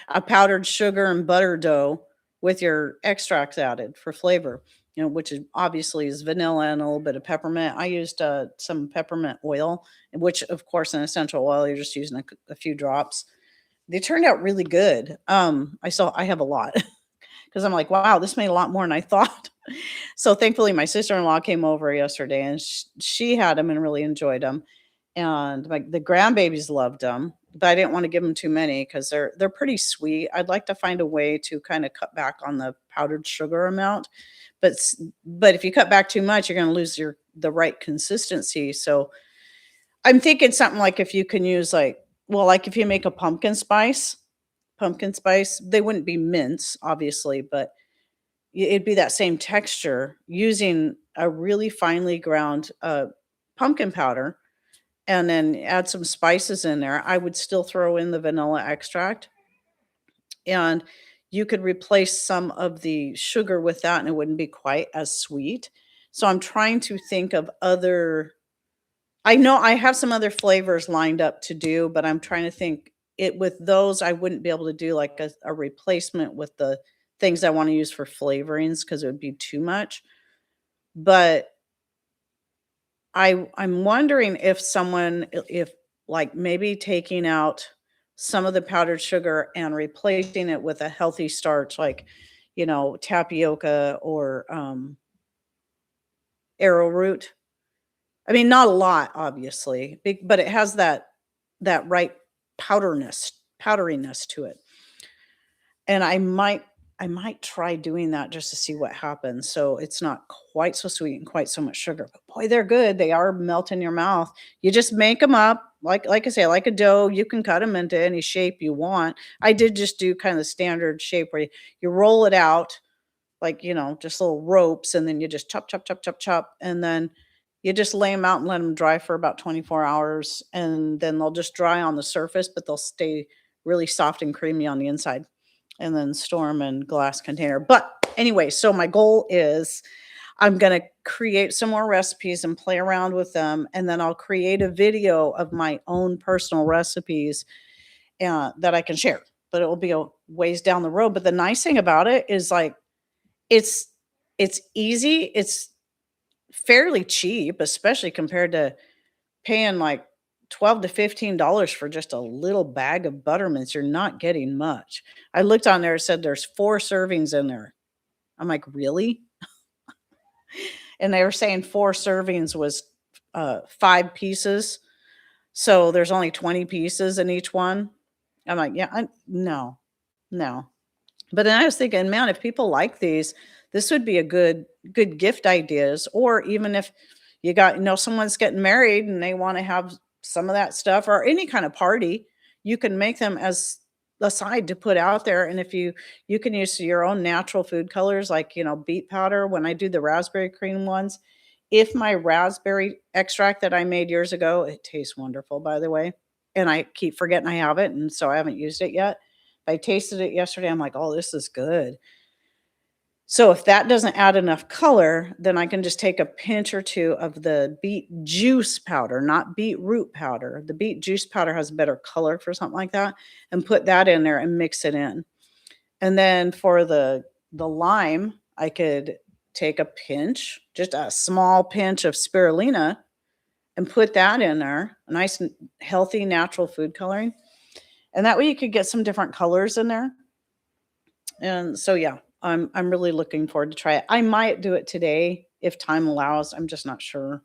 a powdered sugar and butter dough with your extracts added for flavor, which is obviously is vanilla and a little bit of peppermint. I used some peppermint oil, which of course an essential oil, you're just using a few drops. They turned out really good. I have a lot because I'm like, wow, this made a lot more than I thought. So thankfully, my sister-in-law came over yesterday and she had them and really enjoyed them. And like the grandbabies loved them, but I didn't want to give them too many because they're pretty sweet. I'd like to find a way to kind of cut back on the powdered sugar amount, but if you cut back too much, you're going to lose the right consistency. So I'm thinking something like if you can use like if you make a pumpkin spice, they wouldn't be mints, obviously, but it'd be that same texture using a really finely ground pumpkin powder and then add some spices in there. I would still throw in the vanilla extract and you could replace some of the sugar with that and it wouldn't be quite as sweet. So I'm trying to think of other I know I have some other flavors lined up to do, but I'm trying to think it with those I wouldn't be able to do like a replacement with the things I want to use for flavorings because it would be too much. But I'm wondering if if like maybe taking out some of the powdered sugar and replacing it with a healthy starch like, tapioca or arrowroot. I mean, not a lot, obviously, but it has that right powderiness to it. And I might try doing that just to see what happens, so it's not quite so sweet and quite so much sugar, but boy, they're good, they are melt in your mouth. You just make them up, like I say, like a dough, you can cut them into any shape you want. I did just do kind of the standard shape where you roll it out, like, just little ropes, and then you just chop, chop, chop, chop, chop, and then you just lay them out and let them dry for about 24 hours, and then they'll just dry on the surface, but they'll stay really soft and creamy on the inside and then store them in glass container. But anyway, so my goal is I'm gonna create some more recipes and play around with them, and then I'll create a video of my own personal recipes, that I can share. But it will be a ways down the road. But the nice thing about it is like it's it's easy, it's fairly cheap, especially compared to paying like 12 to $15 for just a little bag of buttermints. You're not getting much. I looked on there, it said there's 4 servings in there. I'm like, "Really?" And they were saying 4 servings was, 5 pieces, so there's only 20 pieces in each one. I'm like, "Yeah, no, no." But then I was thinking, man, if people like these, this would be a good gift ideas. Or even if you got, someone's getting married and they want to have some of that stuff or any kind of party, you can make them as a side to put out there. And if you can use your own natural food colors like, beet powder when I do the raspberry cream ones. If my raspberry extract that I made years ago, it tastes wonderful, by the way. And I keep forgetting I have it, and so I haven't used it yet. I tasted it yesterday, I'm like, "Oh, this is good." So if that doesn't add enough color, then I can just take a pinch or 2 of the beet juice powder, not beetroot powder. The beet juice powder has better color for something like that, and put that in there and mix it in. And then for the lime, I could take a pinch, just a small pinch of spirulina and put that in there, a nice healthy natural food coloring. And that way you could get some different colors in there. And so, yeah, I'm really looking forward to try it. I might do it today if time allows. I'm just not sure.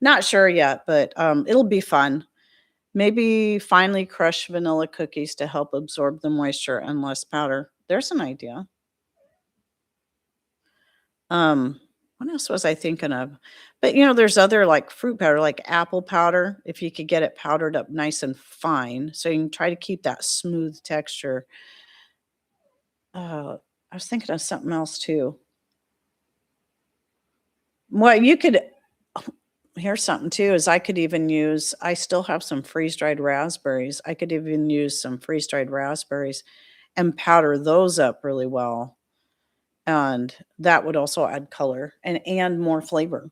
Not sure yet, but it'll be fun. Maybe finely crushed vanilla cookies to help absorb the moisture and less powder. There's an idea. Um, what else was I thinking of? But there's other like fruit powder, like apple powder. If you could get it powdered up nice and fine, so you can try to keep that smooth texture. I was thinking of something else too. Well, you could here's something too, is I still have some freeze-dried raspberries. I could even use some freeze-dried raspberries and powder those up really well, and that would also add color and more flavor.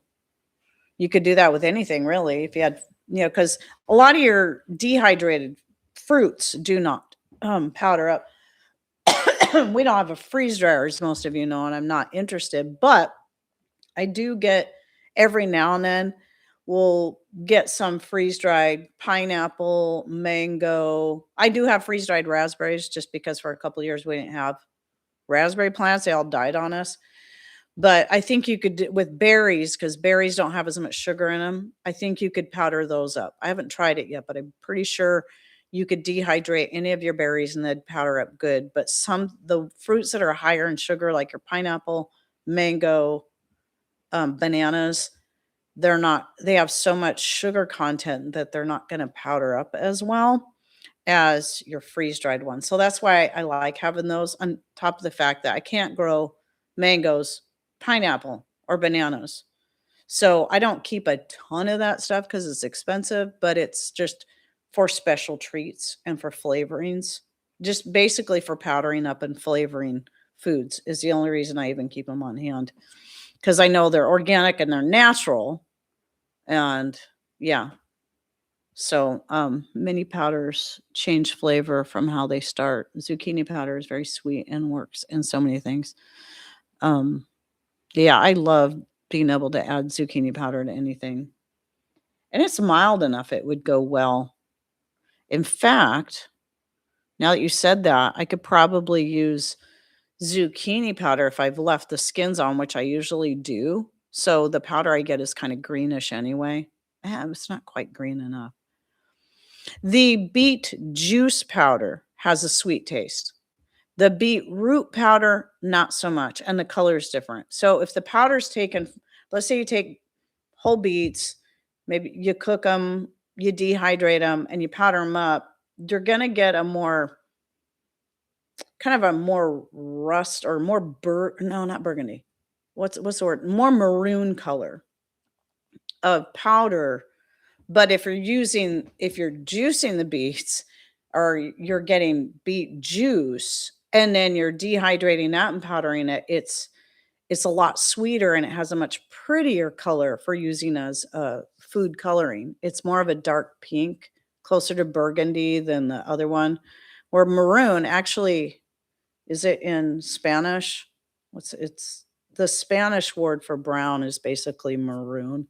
You could do that with anything really if you had, because a lot of your dehydrated fruits do not, powder up. We don't have a freeze dryer, as most of you know, and I'm not interested, but I do get every now and then we'll get some freeze-dried pineapple, mango. I do have freeze-dried raspberries just because for a couple of years we didn't have raspberry plants. They all died on us. But I think you could do with berries because berries don't have as much sugar in them. I think you could powder those up. I haven't tried it yet, but I'm pretty sure you could dehydrate any of your berries and they'd powder up good. But the fruits that are higher in sugar, like your pineapple, mango, bananas, they have so much sugar content that they're not going to powder up as well as your freeze dried ones. So that's why I like having those on top of the fact that I can't grow mangoes, pineapple, or bananas. So I don't keep a ton of that stuff because it's expensive, but it's just for special treats and for flavorings. Just basically for powdering up and flavoring foods is the only reason I even keep them on hand because I know they're organic and they're natural. And yeah, so mini powders change flavor from how they start. Zucchini powder is very sweet and works in so many things. Um, yeah, I love being able to add zucchini powder to anything. And it's mild enough it would go well. In fact, now that you said that, I could probably use zucchini powder if I've left the skins on, which I usually do. So the powder I get is kind of greenish anyway. It's not quite green enough. The beet juice powder has a sweet taste. The beetroot powder, not so much. And the color is different. So if the powder's taken, let's say you take whole beets, maybe you cook them, you dehydrate them, and you powder them up, you're gonna get a more kind of a more rust or more no, not burgundy. What's the word? More maroon color of powder. But if you're juicing the beets or you're getting beet juice and then you're dehydrating that and powdering it, it's a lot sweeter and it has a much prettier color for using as food coloring. It's more of a dark pink, closer to burgundy than the other one. Where maroon actually is it in Spanish? What's it's the Spanish word for brown is basically maroon.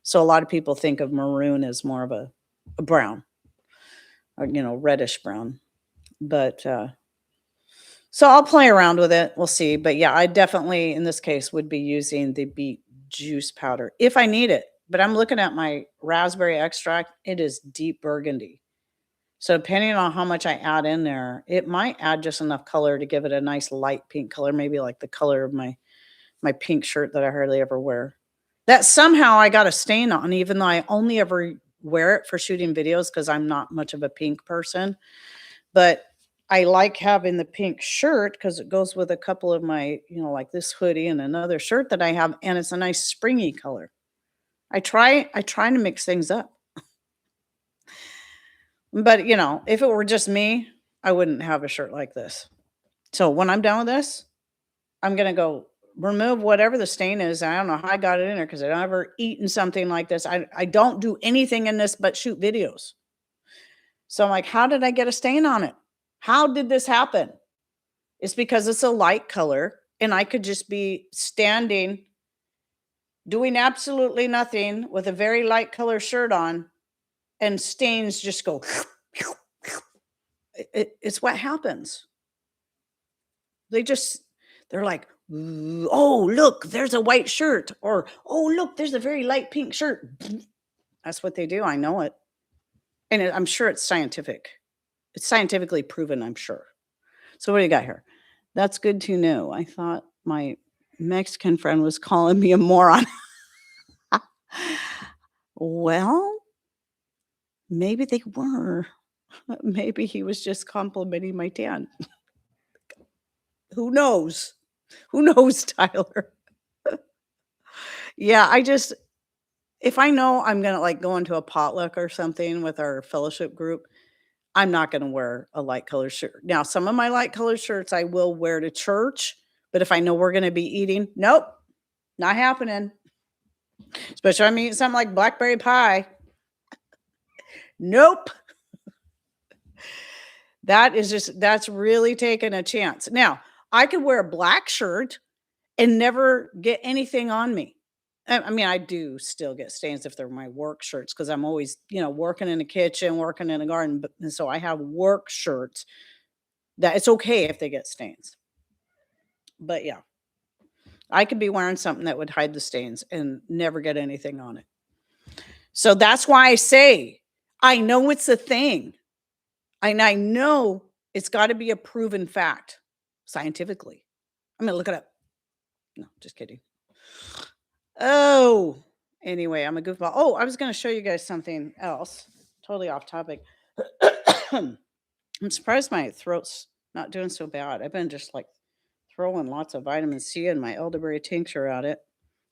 So a lot of people think of maroon as more of a brown, or reddish brown. But so I'll play around with it. We'll see. But yeah, I definitely in this case would be using the beet juice powder if I need it. But I'm looking at my raspberry extract. It is deep burgundy. So depending on how much I add in there, it might add just enough color to give it a nice light pink color, maybe like the color of my pink shirt that I hardly ever wear. That somehow I got a stain on, even though I only ever wear it for shooting videos because I'm not much of a pink person. But I like having the pink shirt because it goes with a couple of my, like this hoodie and another shirt that I have, and it's a nice springy color. I try to mix things up. But if it were just me, I wouldn't have a shirt like this. So when I'm done with this, I'm gonna go remove whatever the stain is. I don't know how I got it in there because I've never eaten something like this. I don't do anything in this but shoot videos. So I'm like, how did I get a stain on it? How did this happen? It's because it's a light color and I could just be standing doing absolutely nothing with a very light color shirt on and stains just go. It's what happens. They just they're like, "Ooh, oh, look, there's a white shirt," or "Oh, look, there's a very light pink shirt." That's what they do. I know it. And I'm sure it's scientific. It's scientifically proven, I'm sure. So what do you got here? That's good to know. I thought my Mexican friend was calling me a moron. Well, maybe they were. Maybe he was just complimenting my tan. Who knows? Who knows, Tyler? Yeah, if I know I'm gonna like go into a potluck or something with our fellowship group, I'm not gonna wear a light colored shirt. Now, some of my light colored shirts I will wear to church, but if I know we're gonna be eating, nope, not happening. Especially if I'm eating something like blackberry pie. Nope. That's really taking a chance. Now, I could wear a black shirt and never get anything on me. I mean, I do still get stains if they're my work shirts because I'm always, working in the kitchen, working in the garden. But and so I have work shirts that it's okay if they get stains. But yeah, I could be wearing something that would hide the stains and never get anything on it. So that's why I say I know it's a thing. And I know it's got to be a proven fact scientifically. I'm going to look it up. No, just kidding. Oh, anyway, I'm a goofball. Oh, I was going to show you guys something else. Totally off topic. I'm surprised my throat's not doing so bad. I've been just like throwing lots of vitamin C and my elderberry tincture at it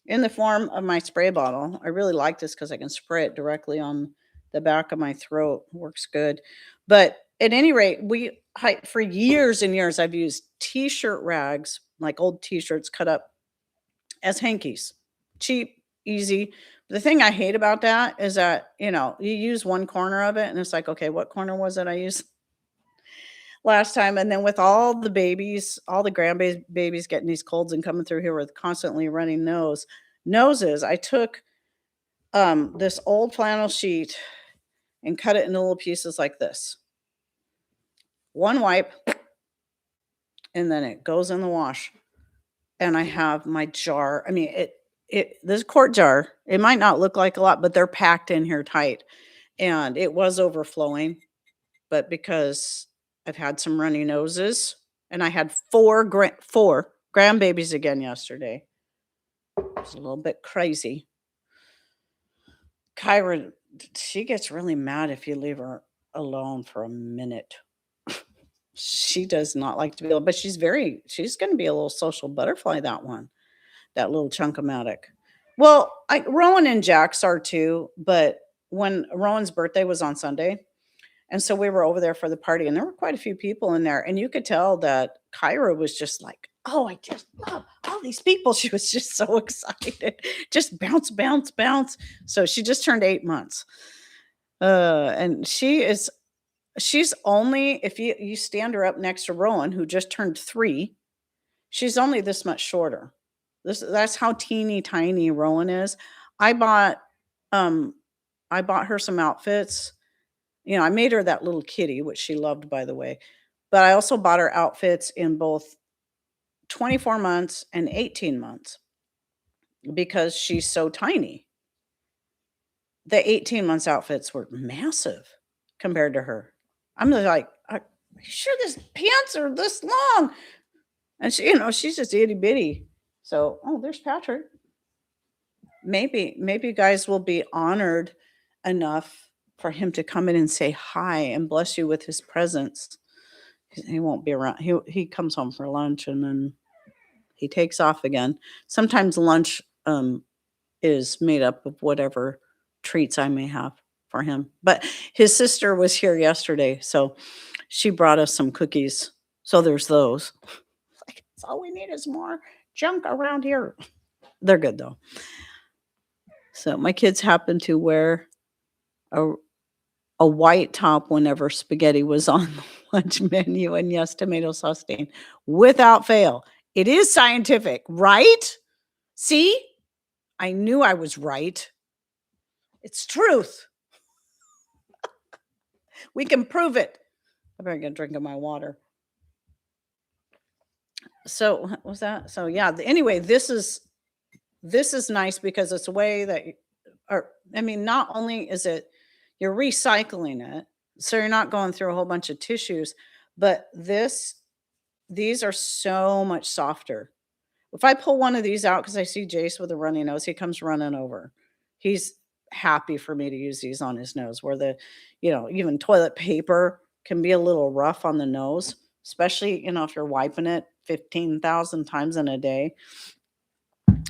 in the form of my spray bottle. I really like this because I can spray it directly on the back of my throat. Works good. But at any rate, for years and years, I've used t-shirt rags, like old t-shirts cut up as hankies. Cheap, easy. The thing I hate about that is that, you use one corner of it and it's like, okay, what corner was it I used last time? And then with all the babies, all the grandbabies getting these colds and coming through here with constantly running noses, I took this old flannel sheet and cut it into little pieces like this. One wipe, and then it goes in the wash. And I have my jar. I mean, this quart jar, it might not look like a lot, but they're packed in here tight. And it was overflowing, but because I've had some runny noses, and I had four grandbabies again yesterday. It was a little bit crazy. Kyra, she gets really mad if you leave her alone for a minute. She does not like to be alone, but she's going to be a little social butterfly, that little chunk-o-matic. Well, Rowan and Jax are too, but when Rowan's birthday was on Sunday, and so we were over there for the party, and there were quite a few people in there, and you could tell that Kyra was just like, "Oh, I just love all these people." She was just so excited. Just bounce, bounce, bounce. So she just turned 8 months. And she's only, if you stand her up next to Rowan, who just turned 3, she's only this much shorter. That's how teeny tiny Rowan is. I bought um I bought her some outfits. I made her that little kitty, which she loved, by the way. But I also bought her outfits in both 24 months and 18 months because she's so tiny. The 18 months outfits were massive compared to her. I'm like, are you sure this pants are this long? And she's just itty bitty. So, there's Patrick. Maybe you guys will be honored enough for him to come in and say hi and bless you with his presence. He won't be around. He comes home for lunch and then he takes off again. Sometimes lunch is made up of whatever treats I may have for him. But his sister was here yesterday, so she brought us some cookies. So there's those. Like, that's all we need is more junk around here. They're good though. So my kids happened to wear a white top whenever spaghetti was on the lunch menu, and yes, tomato sauce stain without fail. It is scientific, right? See? I knew I was right. It's truth. We can prove it. I better get a drink of my water. So what was that? So yeah, anyway, this is nice because it's a way that not only is it, you're recycling it, so you're not going through a whole bunch of tissues, but these are so much softer. If I pull one of these out, because I see Jace with a runny nose, he comes running over. He's happy for me to use these on his nose, where even toilet paper can be a little rough on the nose, especially, if you're wiping it 15,000 times in a day.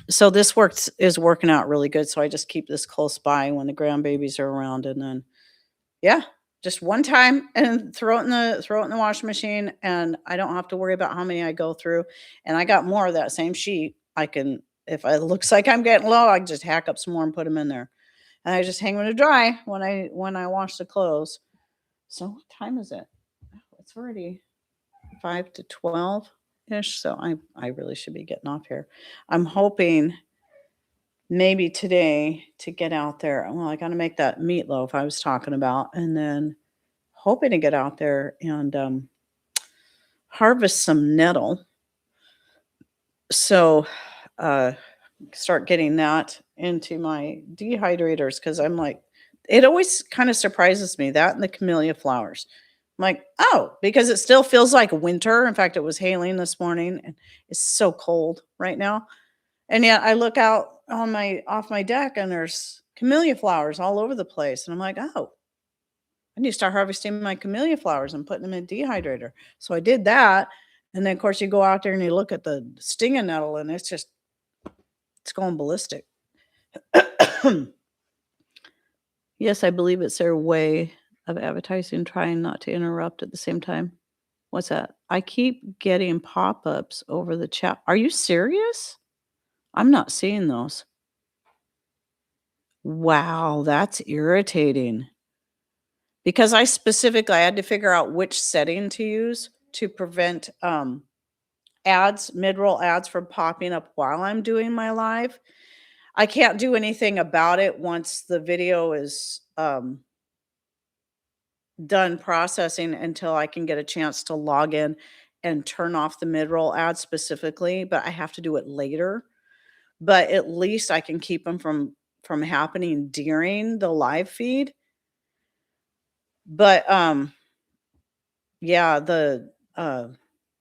So this is working out really good. So I just keep this close by when the grandbabies are around, and then, yeah, just one time and throw it in the washing machine, and I don't have to worry about how many I go through. And I got more of that same sheet. If it looks like I'm getting low, I can just hack up some more and put them in there. And I just hang them to dry when I wash the clothes. So what time is it? It's already 5 to 12-ish. So I really should be getting off here. I'm hoping maybe today to get out there. Well, I got to make that meatloaf I was talking about, and then hoping to get out there and harvest some nettle. So start getting that into my dehydrators, because I'm like, it always kind of surprises me, that and the camellia flowers. I'm like, because it still feels like winter. In fact, it was hailing this morning and it's so cold right now. And yet I look out off my deck and there's camellia flowers all over the place. And I'm like, I need to start harvesting my camellia flowers and putting them in dehydrator. So I did that. And then, of course, you go out there and you look at the stinging nettle, and it's going ballistic. Yes, I believe it's their way of advertising, trying not to interrupt at the same time. What's that? I keep getting pop-ups over the chat. Are you serious? I'm not seeing those. Wow, that's irritating. Because I had to figure out which setting to use to prevent ads, mid-roll ads from popping up while I'm doing my live. I can't do anything about it once the video is done processing until I can get a chance to log in and turn off the mid-roll ads specifically, but I have to do it later. But at least I can keep them from happening during the live feed. But yeah,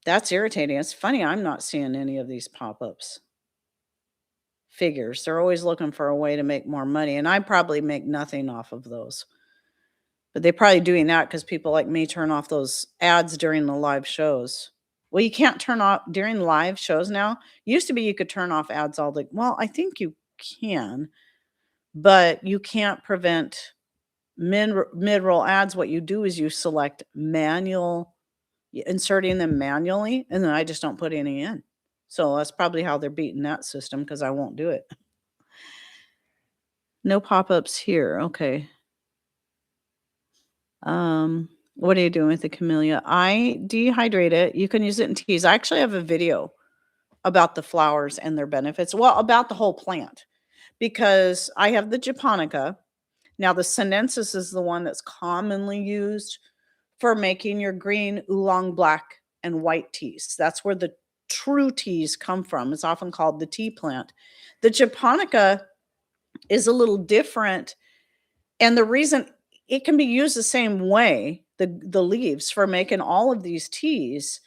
that's irritating. It's funny I'm not seeing any of these pop-ups. Figures. They're always looking for a way to make more money, and I probably make nothing off of those. But they're probably doing that because people like me turn off those ads during the live shows. Well, you can't turn off during live shows now. Used to be you could turn off ads all the well, I think you can, but you can't prevent mid-roll ads. What you do is you select inserting them manually, and then I just don't put any in. So that's probably how they're beating that system because I won't do it. No pop-ups here. Okay. What are you doing with the camellia? I dehydrate it. You can use it in teas. I actually have a video about the flowers and their benefits. Well, about the whole plant, because I have the japonica. Now, the sinensis is the one that's commonly used for making your green, oolong, black, and white teas. That's where the true teas come from. It's often called the tea plant. The japonica is a little different, and the reason it can be used the same way, the leaves for making all of these teas.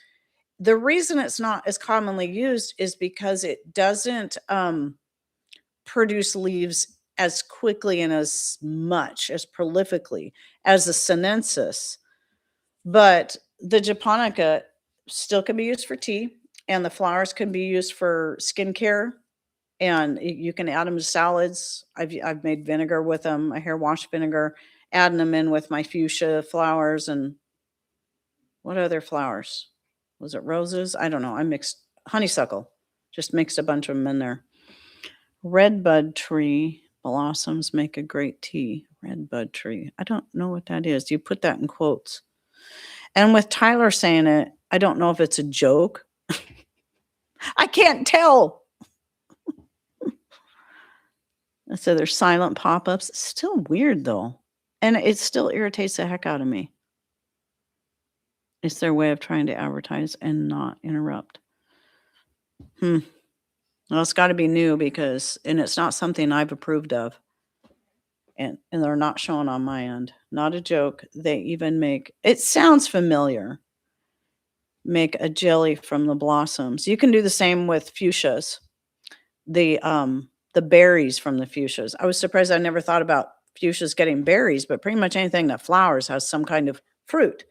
The reason it's not as commonly used is because it doesn't produce leaves as quickly and as much as prolifically as the sinensis. But the japonica still can be used for tea, and the flowers can be used for skincare, and you can add them to salads. I've made vinegar with them, a hair wash vinegar, adding them in with my fuchsia flowers and what other flowers? Was it roses? I don't know. I mixed honeysuckle, just mixed a bunch of them in there. Redbud tree blossoms make a great tea. Redbud tree. I don't know what that is. You put that in quotes. And with Tyler saying it, I don't know if it's a joke. I can't tell. So there's silent pop-ups. Still weird though. And it still irritates the heck out of me. It's their way of trying to advertise and not interrupt. Well, it's got to be new and it's not something I've approved of. And they're not showing on my end. Not a joke. They even it sounds familiar. Make a jelly from the blossoms. You can do the same with fuchsias. The berries from the fuchsias. I was surprised I never thought about fuchsias getting berries, but pretty much anything that flowers has some kind of fruit.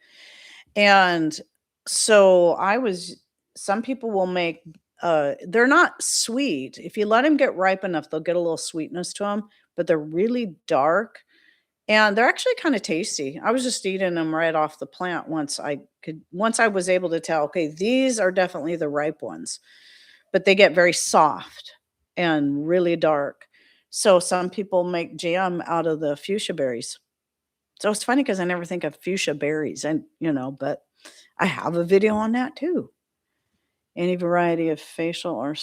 And so some people will make, they're not sweet. If you let them get ripe enough, they'll get a little sweetness to them, but they're really dark and they're actually kind of tasty. I was just eating them right off the plant once I was able to tell, okay, these are definitely the ripe ones, but they get very soft and really dark. So some people make jam out of the fuchsia berries. So it's funny because I never think of fuchsia berries and, but I have a video on that too. Any variety of facial or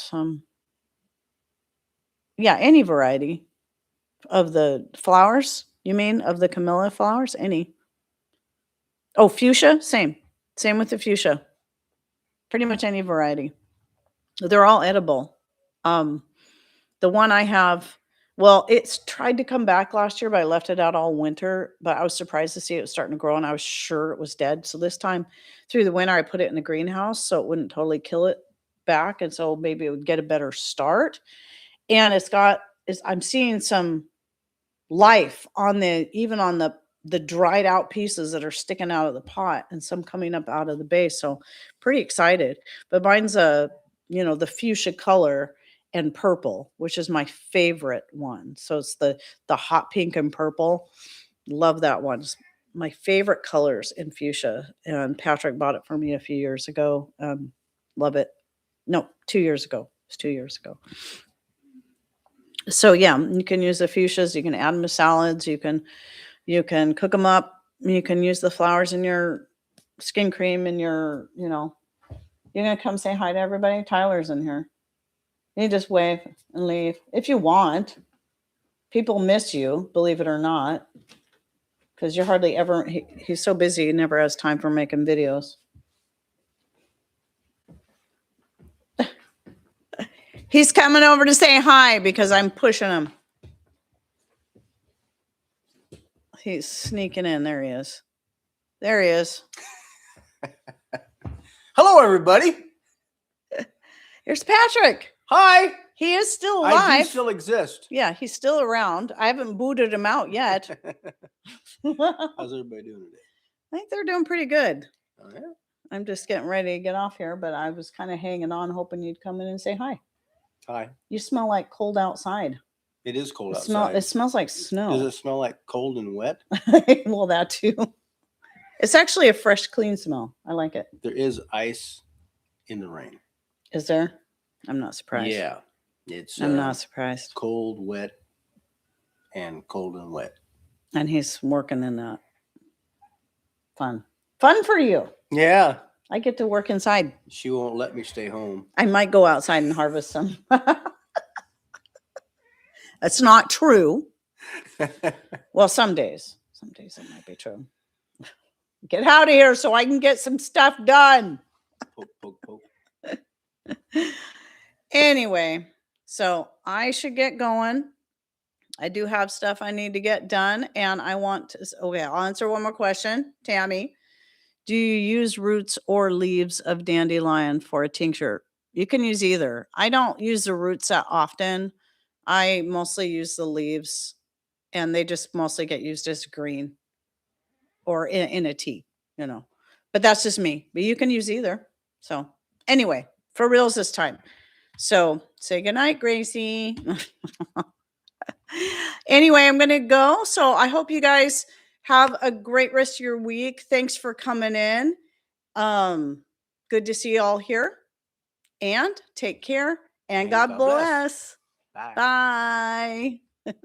any variety of the flowers, you mean, of the camellia flowers? Any. Oh, fuchsia? Same with the fuchsia. Pretty much any variety. They're all edible. The one I have, well, it's tried to come back last year, but I left it out all winter. But I was surprised to see it was starting to grow, and I was sure it was dead. So this time through the winter, I put it in the greenhouse so it wouldn't totally kill it back, and so maybe it would get a better start. And I'm seeing some life even on the the dried out pieces that are sticking out of the pot and some coming up out of the base. So pretty excited. But mine's the fuchsia color and purple, which is my favorite one. So it's the hot pink and purple. Love that one. It's my favorite colors in fuchsia. And Patrick bought it for me a few years ago. Love it. No, 2 years ago. It's 2 years ago. So yeah, you can use the fuchsias. You can add them to salads. You can cook them up. You can use the flowers in your skin cream and you're going to come say hi to everybody. Tyler's in here. You just wave and leave if you want. People miss you, believe it or not, because you're hardly ever, he's so busy, he never has time for making videos. He's coming over to say hi because I'm pushing him. He's sneaking in. There he is. There he is. Hello, everybody. Here's Patrick. Hi. He is still alive. I do still exist. Yeah, he's still around. I haven't booted him out yet. How's everybody doing today? I think they're doing pretty good. Oh, yeah? I'm just getting ready to get off here, but I was kind of hanging on, hoping you'd come in and say hi. Hi. You smell like cold outside. It is cold outside. It smells like snow. Does it smell like cold and wet? Well, that too. It's actually a fresh, clean smell. I like it. There is ice in the rain. Is there? I'm not surprised. Yeah. I'm not surprised. Cold, wet, and cold and wet. And he's working in that. Fun for you. Yeah. I get to work inside. She won't let me stay home. I might go outside and harvest some. That's not true. Well, some days it might be true. Get out of here so I can get some stuff done. Poke, poke, poke. Anyway, so I should get going. I do have stuff I need to get done, and I want to. Okay, I'll answer one more question, Tammy. Do you use roots or leaves of dandelion for a tincture? You can use either. I don't use the roots that often. I mostly use the leaves, and they just mostly get used as green or in a tea, But that's just me. But you can use either. So anyway, for reals this time. So say goodnight, Gracie. Anyway, I'm going to go. So I hope you guys have a great rest of your week. Thanks for coming in. Good to see you all here. And take care. And God bless. Bye. Bye.